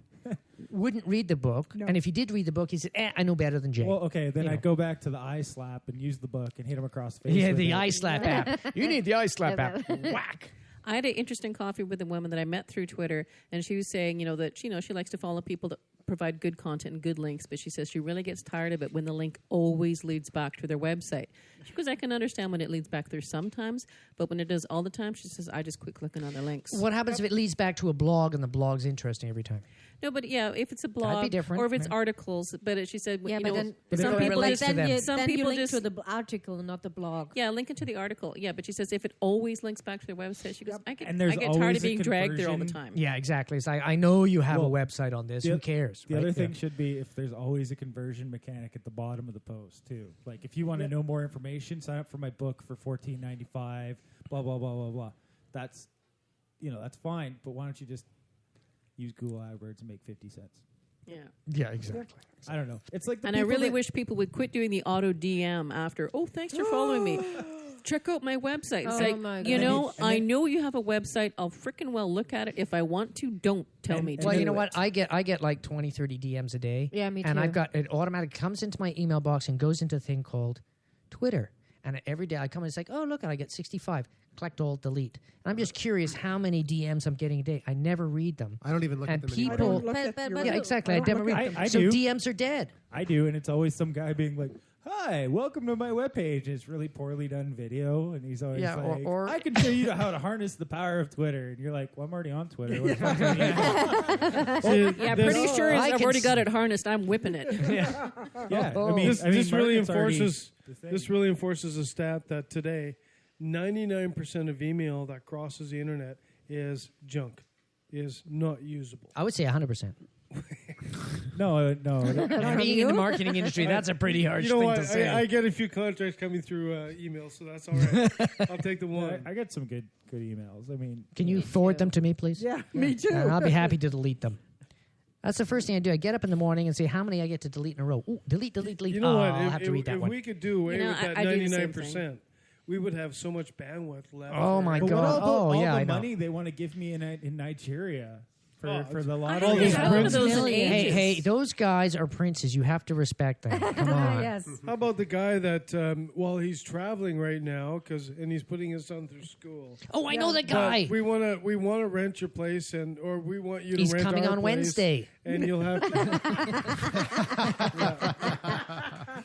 wouldn't read the book, No. and if he did read the book, he said, I know better than Jay. Well, okay, then You know. I'd go back to the eye slap and use the book and hit him across the face. yeah, with the it. eye slap app. You need the eye slap app. Whack. I had an interesting coffee with a woman that I met through Twitter, and she was saying, that she likes to follow people that provide good content and good links, but she says she really gets tired of it when the link always leads back to their website. She goes, I can understand when it leads back there sometimes, but when it does all the time, she says, I just quit clicking on the links. What happens if it leads back to a blog and the blog's interesting every time? No, but yeah, if it's a blog different, or if it's yeah. articles, but she said, Yeah, but then But some it people relates just to them. some then you people link just to the article, not the blog. yeah, link it to the article. Yeah, but she says if it always links back to their website, she goes, And there's I get tired always of a being dragged there all the conversion. time. Yeah, exactly. It's like, I know you have Well, a website on this. the Who oth- cares? The right? other thing Yeah. should be if there's always a conversion mechanic at the bottom of the post too. Like if you want to know more information, sign up for my book for $14.95. Blah blah blah blah blah. That's that's fine. But why don't you just use Google AdWords and make 50 cents? Yeah. Yeah, exactly. I don't know. It's like the And I people really that- wish people would quit doing the auto DM after, oh, thanks for following me. check out my website. It's Oh like, my you God. know, And then- I know you have a website. I'll frickin' well look at it. If I want to, don't tell me to Well, do you know it. what? I get like 20, 30 DMs a day. Yeah, me And too. I've got it automatically comes into my email box and goes into a thing called Twitter. And every day I come and it's like, oh, look, and I get 65. Collect all, delete. And I'm just curious how many DMs I'm getting a day. I never read them. I don't even look And at them people- I don't anymore. look But- at but- your but Yeah, the- exactly. I don't never look read at them. I So do. DMs are dead. I do, and it's always some guy being like, "Hi, welcome to my webpage." It's really poorly done video, and he's always Yeah, like, or- "I can show you how to harness the power of Twitter." And you're like, "Well, I'm already on Twitter." What the fuck do you need? See, Yeah, this- pretty sure I I've can already s- got it harned. I'm whipping it. Yeah, This really market's already enforces the thing. this really enforces a stat that today 99% of email that crosses the internet is junk, is not usable. I would say 100%. No. Being in the marketing industry, that's a pretty harsh You know thing what? to say. I get a few contracts coming through email, so that's all right. I'll take the one. I get some good emails. I mean, Can you forward them to me, please? Yeah, me too. And I'll be happy to delete them. That's the first thing I do. I get up in the morning and say, how many I get to delete in a row? Ooh, delete. You know what? I'll have to read that if one. we could do away You know, with that I do the same 99%, we would have so much bandwidth left. Oh, my but God. what about Oh, all yeah, the I know. money they want to give me in Nigeria Oh, for the I lottery? haven't these had one of those in princes. Hey, ages. hey, those guys are princes. You have to respect them. Come on. Yes. How about the guy that while he's traveling right now, and he's putting his son through school? Oh, I know that But guy. we want to rent your place, or we want you to He's rent coming our on place, Wednesday. and you'll have to.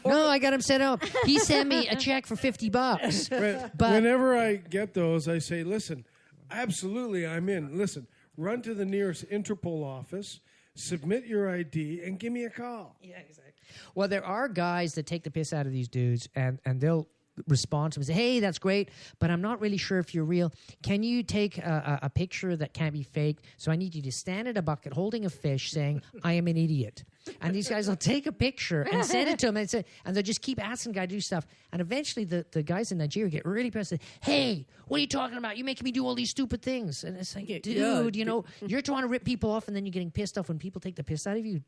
No, I got him set up. He sent me a check for $50. But Whenever I get those, I say, "Listen, absolutely, I'm in. Listen, run to the nearest Interpol office, submit your ID, and give me a call." yeah, exactly. Well, there are guys that take the piss out of these dudes, and they'll respond to them and say, hey, that's great, but I'm not really sure if you're real. Can you take a picture that can't be faked? So I need you to stand in a bucket holding a fish saying, I am an idiot. And these guys will take a picture and send it to them, and they'll just keep asking the guy to do stuff. And eventually the guys in Nigeria get really pissed. Hey, what are you talking about? You're making me do all these stupid things. And it's like, dude, you know, you're trying to rip people off, and then you're getting pissed off when people take the piss out of you.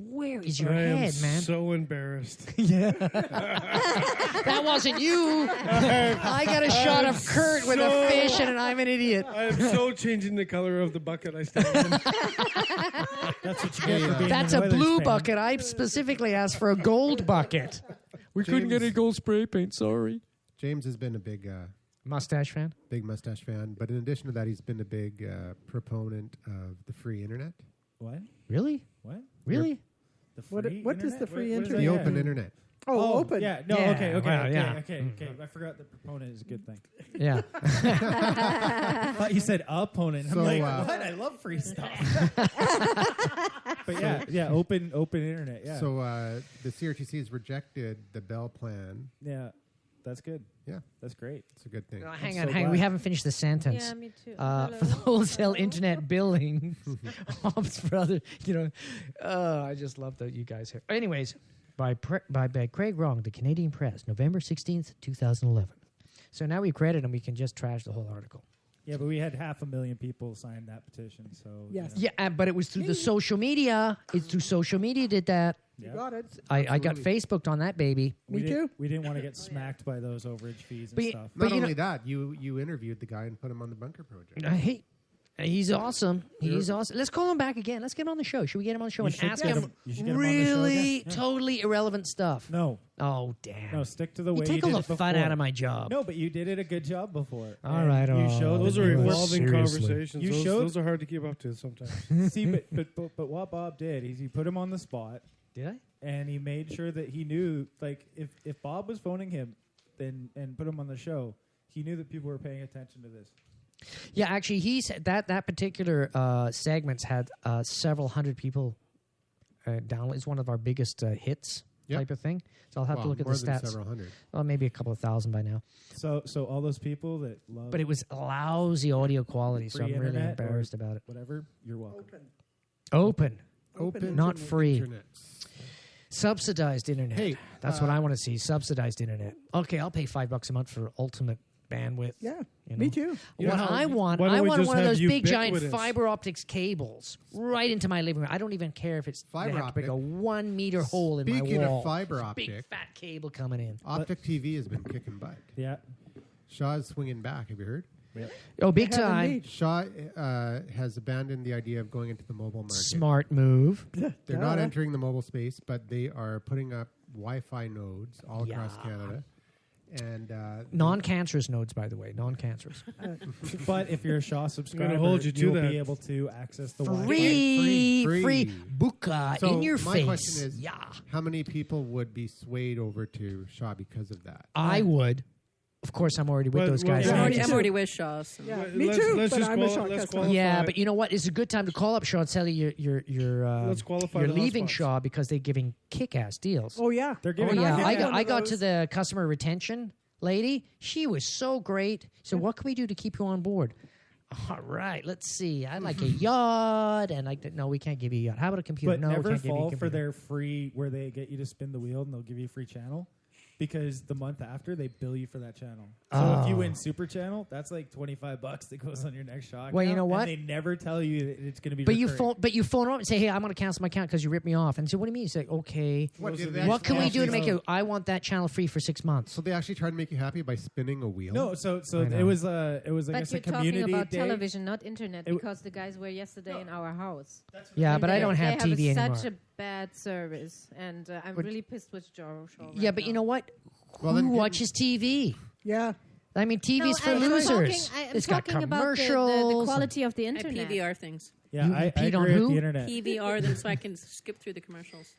Where is your I head, am man? so embarrassed. That wasn't you. I got a shot of Kurt with a fish and I'm an idiot. I am so changing the color of the bucket I stand in. That's what you get for being That's an a Oilers blue fan. bucket. I specifically asked for a gold bucket. We couldn't get any gold spray paint, sorry. James has been a big Mustache fan? big mustache fan, but in addition to that, he's been a big proponent of the free internet, What? What? Really? The What- free what is internet? the free What does internet? that the mean? open internet. Oh, open. Yeah. No. Yeah, Okay. well, Okay. yeah. Okay. I forgot that proponent is a good thing. Yeah. I thought you said opponent. I'm So, like, uh, what? I love free stuff. But yeah. Open internet. Yeah. So the CRTC has rejected the Bell plan. yeah, that's good. Yeah, That's great. it's a good thing. hang so on. glad. We haven't finished the sentence. Yeah, me too. For the wholesale internet billing, Hobbs brother, I just love that you guys here. Anyways, by Craig Wrong, the Canadian Press, November 16th, 2011. So now we credit him, we can just trash the whole article. Yeah, but we had 500,000 people sign that petition. So Yes. Yeah, but it was through the social media. It's through social media did that. You got it. I got Facebooked on that baby. We Me didn't- too. We didn't want to get smacked by those overage fees and But stuff. But Not you know- only that, you interviewed the guy and put him on the bunker project. He's awesome. He's awesome. Let's call him back again. Let's get him on the show. Should we get him on the show You and should ask get him him- you should get him on the show really again. Yeah. totally irrelevant stuff? No, Oh, damn. no, stick to the you way take you all did the it fun before. out of my job. No, but you did it a good job before. All And right, you showed Those that are you were- evolving Seriously. conversations. You Those, showed- those are hard to keep up to sometimes. See, but what Bob did is he put him on the spot, Did I? and he made sure that he knew, like, if Bob was phoning him, and put him on the show, he knew that people were paying attention to this. Yeah, actually, he said that particular segments had several hundred people download. It's one of our biggest hits Yep. type of thing. So I'll have to Well, look at the more than stats. several hundred. Well, maybe a couple of thousand by now. So all those people that love But it was lousy audio quality, so Free I'm really internet or- embarrassed about it. whatever, you're welcome. Open. Open, not free. Internet. Subsidized internet. Hey, That's what I want to see. Subsidized internet. Okay, I'll pay $5 a month for ultimate bandwidth. Yeah, You me know? too. You What know, I want why don't we one just of those have big giant ubiquitous? fiber optics cables right into my living room. I don't even care if it's Fiber they have to break a optic. 1 meter hole in my Speaking wall. of fiber Big optic, fat cable coming in. Optic TV has been kicking butt. Yeah, Shaw is swinging back. Have you heard? Oh, big They have time. indeed. Shaw has abandoned the idea of going into the mobile market. Smart move. They're not entering the mobile space, but they are putting up Wi-Fi nodes all across Canada. And Non-cancerous nodes, by the way. Non-cancerous. But if you're a Shaw subscriber, hold you to you'll that. be able to access the Wi-Fi Free. Free. Buka So in your my face. question is, yeah. how many people would be swayed over to Shaw because of that? I would. Of course, I'm already with Well, those well, guys. yeah, I'm Yeah, I'm already with Shaw. So. Yeah, Let- me let's- too. let's but just I'm a quali- Shaw let's customer. qualify. Yeah, but you know what? It's a good time to call up Shaw and tell you Let's qualify you're the leaving hotspots. Shaw because they're giving kick-ass deals. Oh yeah, They're Oh giving yeah, I had one I of got to those. the customer retention lady. She was so great. So what can we do to keep you on board? All right, let's see. I'd like a yacht, and no, we can't give you a yacht. How about a computer? But no, we never can't give you a fall computer. for their free where they get you to spin the wheel and they'll give you a free channel. Because the month after they bill you for that channel. So if you win Super Channel, that's like $25 that goes on your next Shaw. Well, you account, know what? And they never tell you that it's going to be. But you recurring. phone up and say, "Hey, I'm going to cancel my account because you ripped me off." And so, what do you mean? You say, "Okay, What, did are they the what can we actually- do to make you? I want that channel free for 6 months." So they actually try to make you happy by spinning a wheel? No, so I know. it was I But guess you're a community talking about day. television, not internet, It w- because the guys were yesterday in our house. Yeah, And but I they- don't have they TV anymore. Such a bad service, and I'm But- really pissed with Joe. Shaw Yeah, right but you now. know what? Well, Who then get- watches TV? yeah. I mean, TV's for I'm losers. I'm It's got talking about commercials. the quality of the I internet. PVR things. Yeah, You I peed on agree who? with the internet. PVR them so I can skip through the commercials.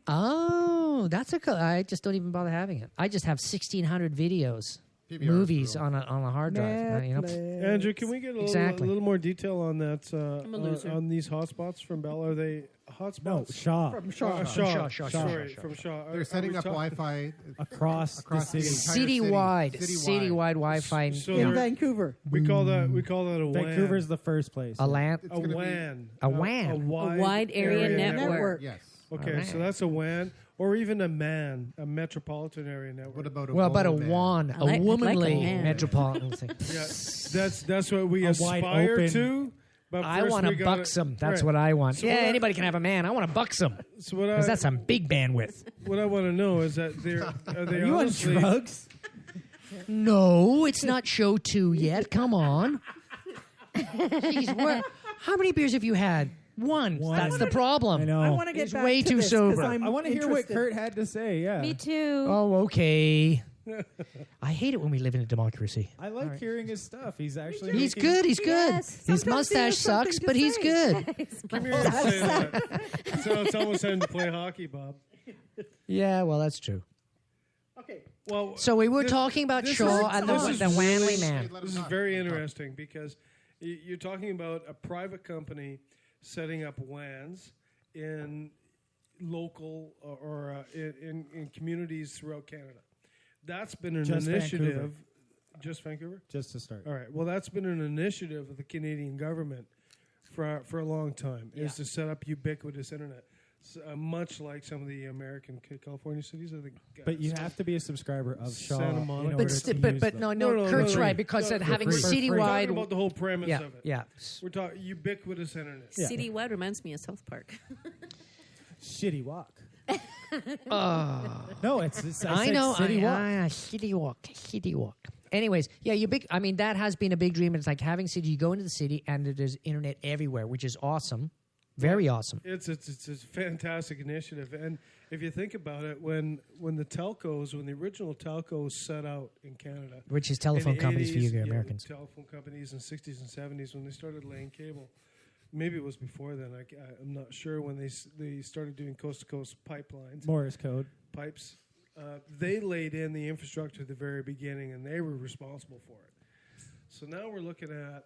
Oh, that's I just don't even bother having it. I just have 1,600 videos, PVR is movies brutal. on a hard drive. You know? Netflix. Andrew, can we get Exactly. a little more detail on that? I'm a loser. On these hotspots from Bell, are they hotspots? No, Shaw From Shaw. Shaw. Shaw. Sorry, from Shaw. They're setting up Wi-Fi. across the Across the city. entire Citywide Wi-Fi. So you In know, Vancouver. We call that a WAN. Vancouver's the first place. a LAN. It's a gonna be- WAN. A WAN. A wide area network. Yes. Okay, Alright. so that's a WAN, or even a MAN, a metropolitan area network. What about a Well, about a woman? WAN, I like a a womanly man. metropolitan thing. Yeah, that's what we A wide aspire open- to. But I first want we a gotta- buxom. That's right. what I want. So Yeah, what I- anybody can have a man. I want a buxom So what because I that's some big bandwidth. what I want to know is that are they Are you on honestly drugs? No, it's not show 2 yet. Come on. Jeez, how many beers have you had? One. One. That's the problem. I know. I want to get He's back way to too this 'cause sober. I'm I want to hear what interested. Kurt had to say. Yeah, Me too. Oh, okay. I hate it when we live in a democracy. I like hearing his stuff. He's actually He's making- good. He's good. Yes. His Sometimes he mustache has something sucks, to but he's say. good. Come here and say that. So it's almost time to play hockey, Bob. Yeah, well, that's true. Okay. Well, So we were this- talking about this Shaw is- and this the is Wanley really- man. Let This him is talk. very Let him talk. interesting because you're talking about a private company setting up WANs in local or in communities throughout Canada. That's been an Just initiative. Vancouver. Just Vancouver? just to start. All right. Well, that's been an initiative of the Canadian government for a long time, is to set up ubiquitous internet, much like some of the American California cities. I think. But you have to be a subscriber of Shaw. Santa in Monica. order But, to use but them. no, No, Kurt's no. right because No, of for having free. For free. We're talking citywide. about the whole premise Yeah, of it. yeah. We're talking ubiquitous internet. Yeah. Citywide reminds me of South Park. Shitty walk. Oh. No, it's I said know. City walk. City walk. Anyways, yeah, I mean, that has been a big dream. It's like having city. You go into the city and there's internet everywhere, which is awesome. Very awesome. It's a fantastic initiative, and if you think about it, when the original telcos set out in Canada, Which is telephone in the companies for you 80s, yeah, Americans. telephone companies in the 60s and 70s when they started laying cable. Maybe it was before then. I'm not sure when they started doing coast to coast pipelines. Morse code. Pipes. They laid in the infrastructure at the very beginning, and they were responsible for it. So now we're looking at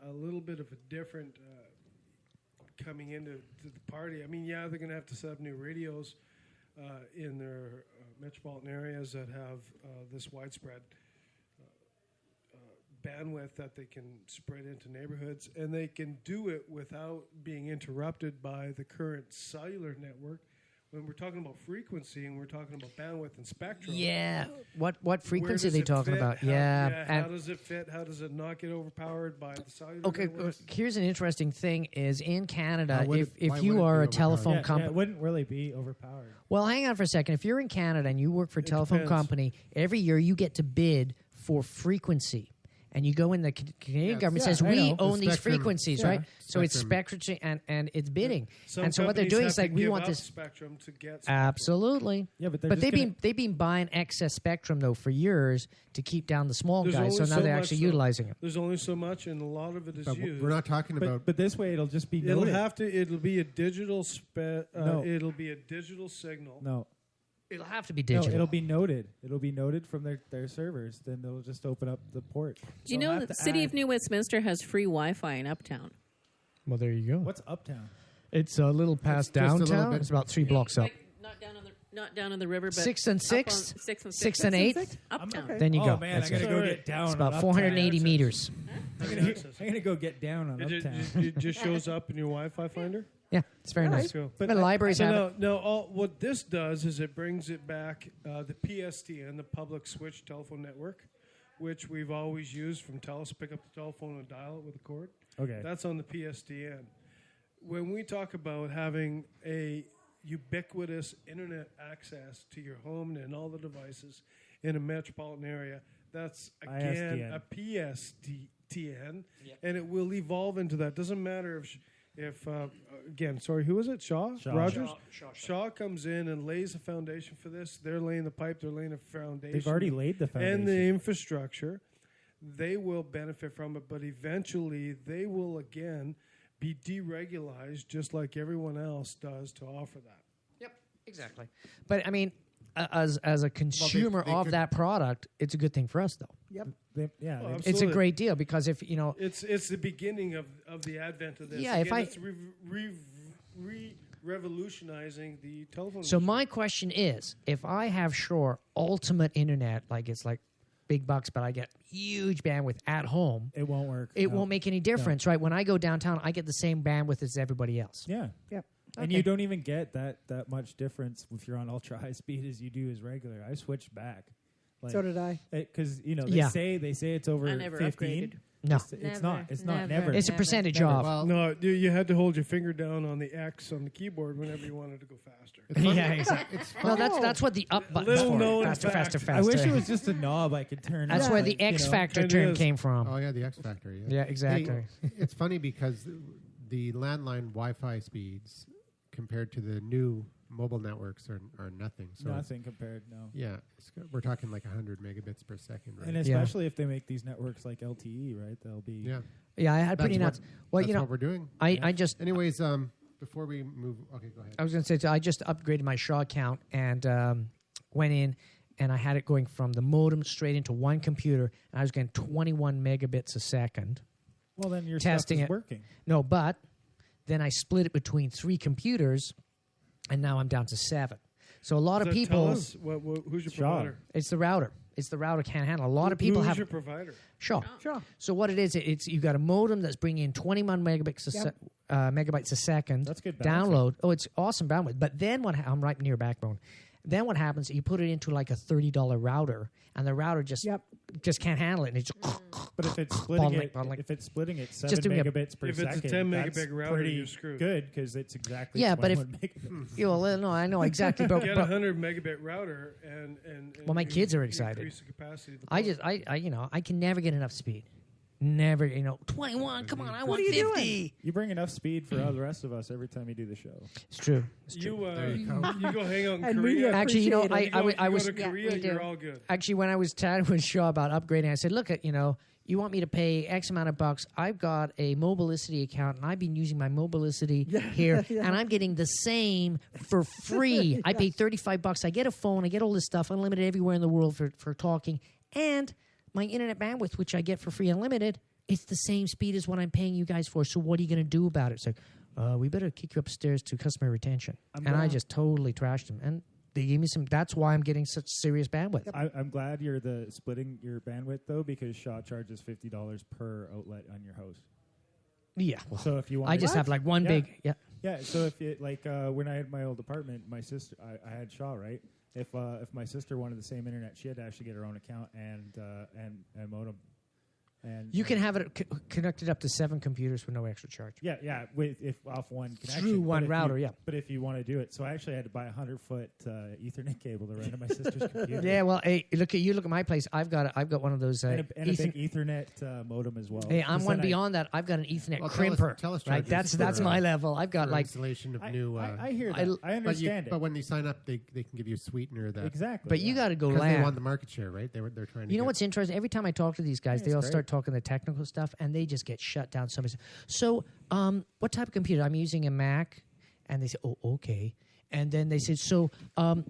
a little bit of a different coming into the party. I mean, yeah, they're going to have to set up new radios in their metropolitan areas that have this widespread bandwidth that they can spread into neighborhoods, and they can do it without being interrupted by the current cellular network. When we're talking about frequency and we're talking about bandwidth and spectrum, Yeah. What where frequency are does they it talking fit? about? How, Yeah. how And does it fit? How does it not get overpowered by the cellular okay, networks? here's an interesting thing: is in Canada, Why would if it you be are a overpowered? telephone Yeah, company, it wouldn't really be overpowered. well, hang on for a second. If you're in Canada and you work for a telephone depends. company, every year you get to bid for frequency. And you go in, the Canadian government says, I we know. own The these spectrum. frequencies, Yeah. right? So it's Spectrum. spectrum and it's bidding. Some And so what they're companies doing have is to like, we give want up this. spectrum to get spectrum. Absolutely. Yeah, but they've been buying excess spectrum though for years to keep down the small There's guys. So only now so they're much, actually though. utilizing it. There's only so much, and a lot of it is But used. we're not talking about. but this way it'll just be It'll noted. have to. It'll be a digital. No. It'll be a digital signal. No. It'll have to be No, digital. it'll be noted. It'll be noted from their servers. Then they'll just open up the port. Do you They'll know have that the to City add- of New Westminster has free Wi-Fi in Uptown? well, there you go. What's Uptown? It's a little past just a little downtown. bit. It's about 3 blocks up. Like, not down on the river, but 6th and up 6th? on 6th and 6th and 8th? Uptown. Okay. Then you Oh go. man, That's I gotta it. go Sorry. get down. It's on about Uptown. 480 meters. I'm gonna go get down on It, Uptown. it just shows up in your Wi-Fi finder. Yeah, it's very nice. Cool. But libraries So have now, it. now what this does is it brings it back the PSTN, the Public Switch Telephone Network, which we've always used from TELUS. Pick up the telephone and dial it with a cord. Okay. That's on the PSTN. When we talk about having a ubiquitous internet access to your home and all the devices in a metropolitan area, that's again a PSTN, and it will evolve into that. Doesn't matter if again, sorry, who is it? Shaw? Rogers? Shaw comes in and lays the foundation for this. They're laying the pipe. They're laying the foundation. They've already laid the foundation. And the infrastructure. They will benefit from it, but eventually they will again be deregularized just like everyone else does to offer that. Yep, exactly. But I mean, as a consumer they of could- that product, it's a good thing for us, though. Yep. Yeah. Oh, they- It's a absolutely. great deal because if you know, It's the beginning of the advent of this. Yeah, if Again, I- it's revolutionizing the telephone. so industry. my question is, if I have ultimate internet, like it's like big bucks, but I get huge bandwidth at home, it won't work. it No. won't make any difference, right? When I go downtown, I get the same bandwidth as everybody else. Yeah. Yep. And Okay. you don't even get that much difference if you're on ultra high speed as you do as regular. I switched back. Like, So did I. Because they Yeah. say it's over I never 15. upgraded. No, It's not. It's not. Never. Never. it's a Never. percentage Never. off. Well, No, you had to hold your finger down on the X on the keyboard whenever you wanted to go faster. it's funny. Yeah, exactly. It's No, fun. that's what the up button's Little for. known Faster, fact. faster, I faster. wish it was just a knob I could turn. That's on, where the you X know? Factor Kinda term is. came from. Oh yeah, the X Factor. Yeah, Yeah, exactly. It's funny because the landline Wi-Fi speeds compared to the new mobile networks are nothing. So Nothing compared. No. yeah, we're talking like 100 megabits per second, right? And especially if they make these networks like LTE, right? They'll be. yeah, Yeah, I had pretty That's nuts. Well, that's you know, what we're doing. I just Anyways, before we move, okay, go ahead. I was going to say, I just upgraded my Shaw account and went in and I had it going from the modem straight into one computer, and I was getting 21 megabits a second. Well, then your Testing stuff is it. working. No, but then I split it between 3 computers, and now I'm down to 7. So a lot of So people, tell us, who's your Shaw. provider? it's the router. It's the router can't handle. A lot of people Who's have your provider? Shaw. Sure. So what it is, it's you got a modem that's bringing in 21 megabytes a second. That's good bandwidth. download. Oh, it's awesome bandwidth. But then I'm right near backbone. Then what happens? You put it into like a $30 router, and the router just can't handle it, and it's But if it's splitting it, bottleneck. if it's splitting it 7 Just doing a- megabits per If it's a second, 10 that's megabit router, pretty you're screwed. good because it's exactly Yeah, but 21 megabits. well, no, I know exactly. But, Get a but 100 megabit router and Well, my kids are excited. Increase the capacity. Of the I port. just I can never get enough speed. Never, 21. Come on, I want are you 50. You bring enough speed for all the rest of us every time you do the show. It's true. It's true. you you go. you go hang out in And we Korea. Actually, you know, appreciate it. You I go was to Korea, we do. you're all good. actually when I was chatting with Shaw about upgrading, I said, look at you want me to pay X amount of bucks. I've got a Mobilicity account, and I've been using my Mobilicity here, and I'm getting the same for free. I pay $35. I get a phone. I get all this stuff, unlimited everywhere in the world for talking, and my internet bandwidth, which I get for free, unlimited. It's the same speed as what I'm paying you guys for. So what are you going to do about it? It's like, we better kick you upstairs to customer retention. I just totally trashed them, and they gave me some. That's why I'm getting such serious bandwidth. I'm glad you're splitting your bandwidth though, because Shaw charges $50 per outlet on your house. Yeah. Well, So if you want, I just have like one Yeah. big. Yeah. Yeah, so if it when I had my old apartment, my sister, I had Shaw, right? If my sister wanted the same internet, she had to actually get her own account and modem. And You can have it connected up to 7 computers for no extra charge. Yeah, with if off one connection. Through one But if router, you- yeah. But if you want to do it, so I actually had to buy a 100-foot Ethernet cable to run to my sister's computer. Yeah, well, hey, look at my place. I've got one of those. And a big Ethernet modem as well. Hey, I'm 'Cause one then beyond that. I've got an Ethernet Well, crimper. tell us right, charges that's for, my level. I've got for like, installation of I, new. I hear I- that. I but, understand it. but when you sign up, they can give you a sweetener that exactly. but you got to go because they lab. want the market share, right? They're trying to. You know get- what's interesting? Every time I talk to these guys, Yeah, they it's all great. start talking the technical stuff, and they just get shut down. Somebody says, "So, what type of computer? I'm using a Mac," and they say, "Oh, okay." And then they said, "So, You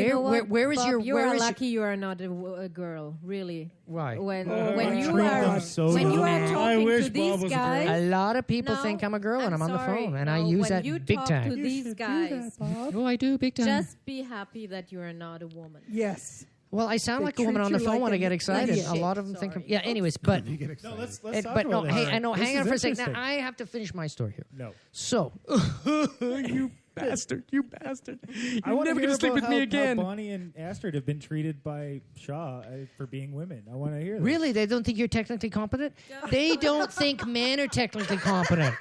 know what, where is Bob, your You where are is lucky you are not a girl, really. Why? When I you treat them are so when you are good. talking I wish to Bob these was a girl. a guys. lot of people No, think I'm a girl, and I'm on the sorry. phone, and I No, use when that you big talk time. to these guys, Oh, I do big time. just be happy that you are not a woman. Yes. Well, I sound They like a woman treat on the you phone like when I an get excited. idiot. A lot of them think, Sorry. yeah. Anyways, but You get excited. let's but talk no, about hey, that. I know. This Hang on is for a second. interesting. Now, I have to finish my story here. No. So, you bastard, you bastard! I You're want never to gonna sleep with me How again. Bonnie and Astrid have been treated by Shaw for being women. I want to hear this. Really, they don't think you're technically competent. They don't think men are technically competent.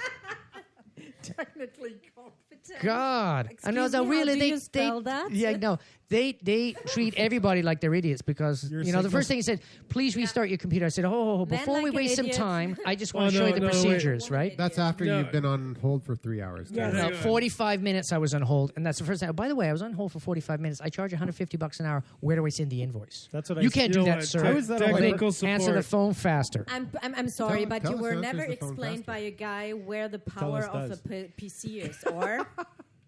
Technically competent. God, I know. Excuse No, me, really, how do they you spell that? Yeah, no, they treat everybody like they're idiots because Your you know the signals- first thing he said, please restart your computer. I said, oh, Men before we like an waste some idiot. time, I just want Oh, to show no, you the no, wait. procedures, right? That's after No. you've been on hold for 3 hours. Yeah. No, Hang on. 45 minutes I was on hold, and that's the first time. Oh, by the way, I was on hold for 45 minutes. I charge $150 an hour. Where do I send the invoice? That's what I You said. can't You do know that, what? sir. How is that all Technical Answer the support. phone faster. I'm sorry, but tell you us were who never answers the phone explained faster. by a guy where the Tell power us of does. a PC is, or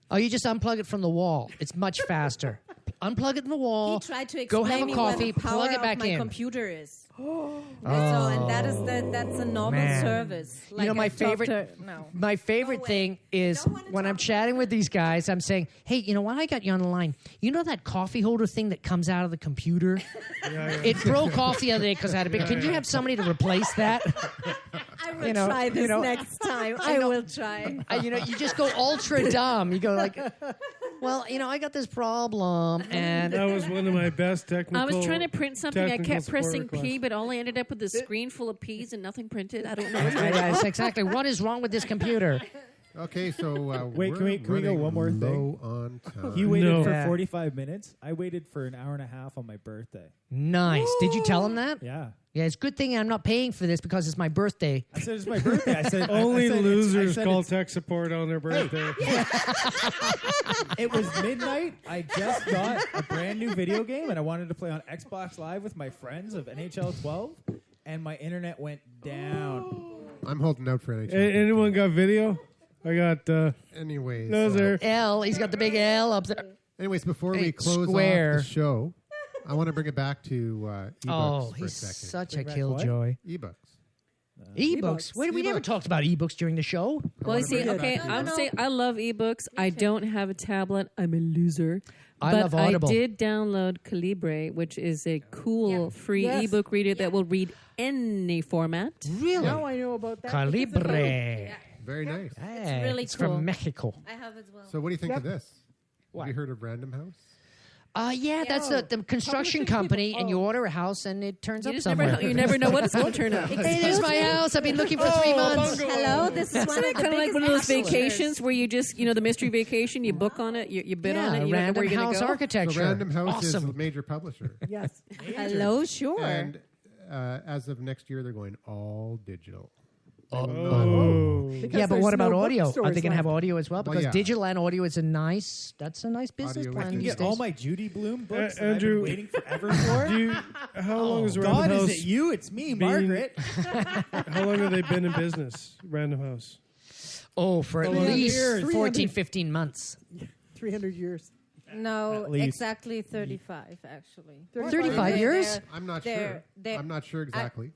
Oh, you just unplug it from the wall. It's much faster. Unplug it in the wall. he tried to Go explain have a me coffee. where the power Plug it of back my in. computer is. And that's a normal Man. service. You know, Like my I talked favorite- to- no. My favorite No way. thing is Don't wanna when I'm talk chatting with these guys, I'm saying, hey, you know, while I got you on the line, you know that coffee holder thing that comes out of the computer? It broke off the other day because I had a big. Can you have somebody to replace that? I will You know- try this you know- next time. I know- will try. You know, you just go ultra dumb. You go like, well, you know, I got this problem, and That was one of my best technical. I was trying to print something. I technical kept support pressing requests. P, but all I ended up with a screen full of P's and nothing printed. I don't know. What's going on. That's exactly what is wrong with this computer. Okay, so Wait, we're can we go running one more thing? low on time. He waited No. for Yeah. 45 minutes. I waited for an hour and a half on my birthday. Nice. Did you tell him that? Yeah. Yeah, it's a good thing I'm not paying for this because it's my birthday. I said it's my birthday. I said Only I said losers it's, I said call it's- tech support on their birthday. It was midnight. I just got a brand new video game, and I wanted to play on Xbox Live with my friends of NHL 12, and my internet went down. I'm holding out for NHL. Anyone got video? I got. Anyways, No, sir. L, he's got the big L up there. anyways, before Hey, we close square. off the show, I want to bring it back to ebooks Oh, for a he's second. such a Bring back killjoy. Ebooks. Ebooks. Wait, we never Ebooks. talked about ebooks during the show. Well, you see, bring it okay, back to I would you. say I love ebooks. I don't have a tablet. I'm a loser. I but love Audible. I did download Calibre, which is a cool free Yes. ebook reader that will read any format. Really? Now I know about that. Calibre. Very nice. Hey, really it's cool. from Mexico. I have as well. So, what do you think of Yep. this? Have you heard of Random House? Yeah, that's the construction Publishing company, people. and you order a house, and it turns You up just somewhere. never know, you never know what it's going to turn out. Hey, there's my house. I've been looking for 3 months. Hello, this is one of the Kind of like biggest one of those hassles. vacations where you just, the mystery vacation, you book on it, you bid on it, you don't know Random where you're going House to go. Architecture. So, Random House is awesome. a major publisher. Yes. Hello, sure. And as of next year, they're going all digital. Oh. Because Yeah, but there's what about no audio? Are bookstores they going to have left. audio as well? Well, Because yeah. digital and audio is a nice business Audio plan is You these get all days. my Judy Bloom books that Andrew- I've been waiting forever for. Do you, how long is Random God, House? is it you? It's me, Margaret. How long have they been in business? Random House. Oh, for at 300 least years. 14, 15 months. 300 years. No, At least. exactly 35, actually. 35 years? I'm not They're- sure. they're- I'm not sure exactly.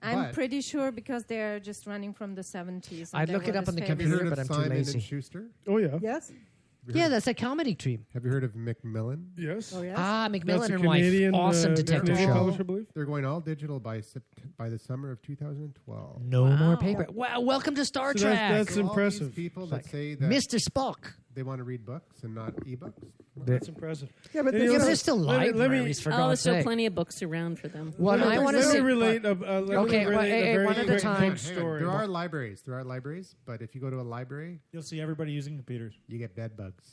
I'm But- pretty sure because they're just running from the 70s. and I'd they look were it up on the Have you computer, heard but of I'm too Simon lazy. and Schuster? Oh yeah. Yes? Have you Yeah, heard- that's a comedy team. Have you heard of Macmillan? Yes. Oh, yes. Ah, That's Macmillan a and Wife. Canadian, Awesome detective Canadian show. publisher, I believe. They're going all digital by the summer of 2012. No more paper. Wow, welcome to Star So Trek. that's So all impressive. these people that say that Mr. Spock. they want to read books and not ebooks. That's impressive. Yeah, but You know, there's still let me- libraries, for Oh, God's there's still sake. plenty of books around for them. What I want to Let me say... relate a Okay, well, hey, very one at a quick time. book story. There are libraries. There are libraries, but if you go to a library, You'll see everybody using computers. you get bed bugs.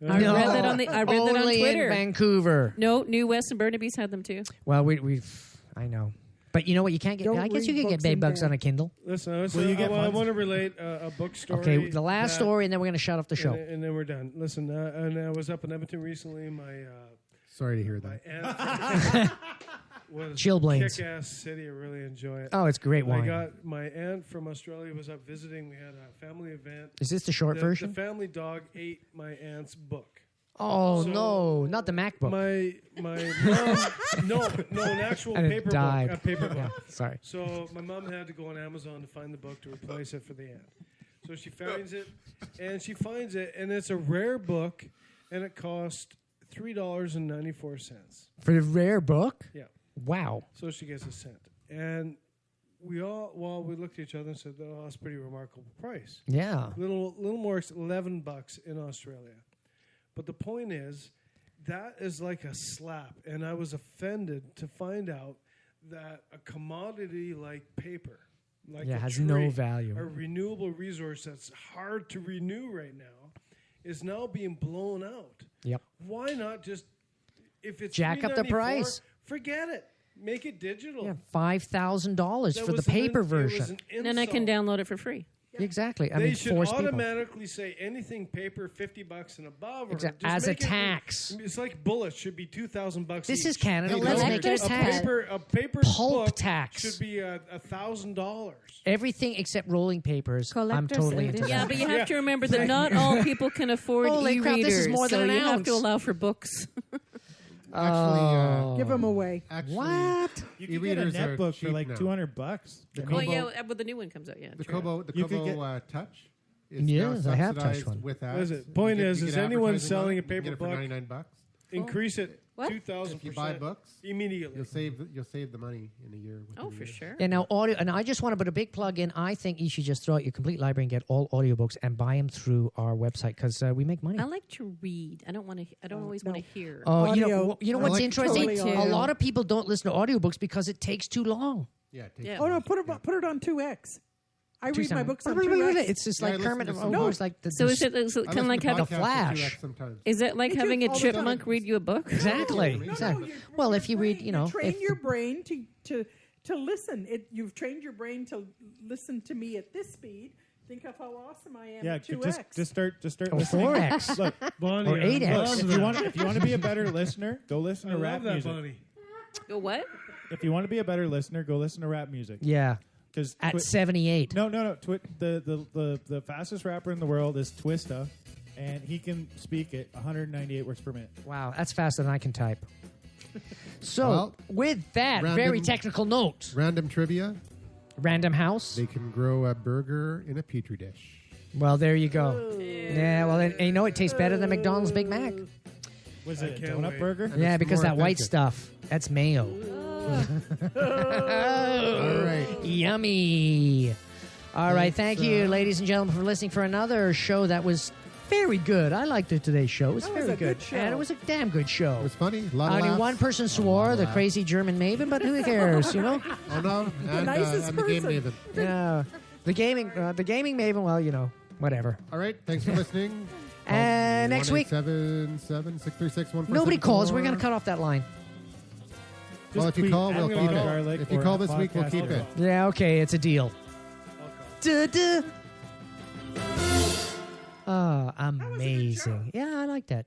I read that on Only Twitter. in Vancouver. No, New West and Burnaby's had them too. Well, I know. But you know what? You can't get... Don't I guess you read can get books bed in bugs bed. on a Kindle. Listen, I want to relate a book story. Okay, the last that- story, and then we're going to shut off the show. and then we're done. Listen, and I was up in Edmonton recently. My Sorry to hear my that. aunt was Chilblains. kick-ass city. I really enjoy it. Oh, it's great I wine. got my aunt from Australia was up visiting. We had a family event. Is this the short version? The family dog ate my aunt's book. Oh, So- no. Not the MacBook. My mom, no, an actual And it paper died. book, a paper book. Yeah, sorry. So my mom had to go on Amazon to find the book to replace it for the aunt. So she finds it, and it's a rare book, and it cost $3.94. For the rare book? Yeah. Wow. So she gets a cent, and we looked at each other and said, "Oh, that's a pretty remarkable price." Yeah. Little more, $11 in Australia. But the point is, that is like a slap, and I was offended to find out that a commodity like paper, like Yeah, a has tree, no value. a renewable resource that's hard to renew right now, is now being blown out. Yep. Why not just, if it's Jack up the $3.94, price. forget it. Make it digital. Yeah, $5,000 That for the was paper it was version. an Then I can insult. download it for free. Exactly. I They mean, should force people. automatically say anything paper $50 and above, or Exact- just as a make it- tax. It's like bullets should be $2,000 This each. is Canada. Hey, Let's don't make forget it tax. A paper Pulp book tax. should be $1,000. Everything except rolling papers. I'm Collector's totally into edition. Yeah, that. but you have to remember that not all people can afford Holy crap, e-readers, this is more than so an you have ounce. to allow for books. Actually, Give them away. actually, What? You can get a E-readers are netbook for cheap like now. $200. The I mean, Well, Kobo- yeah, but the new one comes out. Yeah, The true. Kobo, the You could Kobo Touch is Yes, now I have touched subsidized one. with What ads. is it? Point You is get anyone advertising selling on a it, you get paper it for book? $99. Increase it What? 2,000%. If you buy books, immediately. you'll save the money in a year. within Oh, a for year. sure. And now audio, and I just want to put a big plug in. I think you should just throw out your complete library and get all audiobooks and buy them through our website because we make money. I like to read. I don't want to. I don't always no. want to hear. Oh, Audio. you know I what's like interesting? totally A audio. lot of people don't listen to audiobooks because it takes too long. Yeah, it takes Yeah. Oh no, years. put it on 2x. I read my books on Wait, 2x. It's just Yeah, I like listen Kermit. to some- No, No. it's like the. So is it I kind of listen like to having? The podcasts Flash. at 2x sometimes. Is it like Me too, having a all the time. chipmunk read you a book? Exactly. No, Exactly. you- Well, your if you read, brain- you know, train if- your brain to listen. You've trained your brain to listen to me at this speed. Think of how awesome I am yeah, at 2x. just start or listening. 4x. Look, Bonnie, Or 8X. I look, love if that. you want to be a better listener, go listen I to love rap that, music. Bonnie. Go what? If you want to be a better listener, go listen to rap music. yeah, Because at 78. no. The fastest rapper in the world is Twista, and he can speak at 198 words per minute. Wow, that's faster than I can type. So, Well, with that random- very technical note, Random trivia: Random House. they can grow a burger in a petri dish. Well, there you go. Yeah, well, and you know it tastes better than McDonald's Big Mac. Was I it a can't donut wait. burger? And Yeah, it's because more that white authentic. stuff, that's mayo. All right. Yummy. All right, thank Thanks, you, ladies and gentlemen, for listening for another show that was very good. I liked it today's show. It was That was very a good show. And it was a damn good show. It was funny. A lot of Only laughs. one person A lot swore, of the laughs. crazy German maven, but who cares, you know? Oh no! And, nicest and the game person. maven. Yeah. The gaming maven, well, you know, whatever. All right. Thanks for listening. And next week, 1-877-636-1474. nobody calls. We're going to cut off that line. Well, if you tweet call, at we'll Bottle keep it. Garlic If you or call at this week, we'll Podcast keep Alcohol. it. Yeah, okay, it's a deal. Duh. Amazing. Yeah, I like that.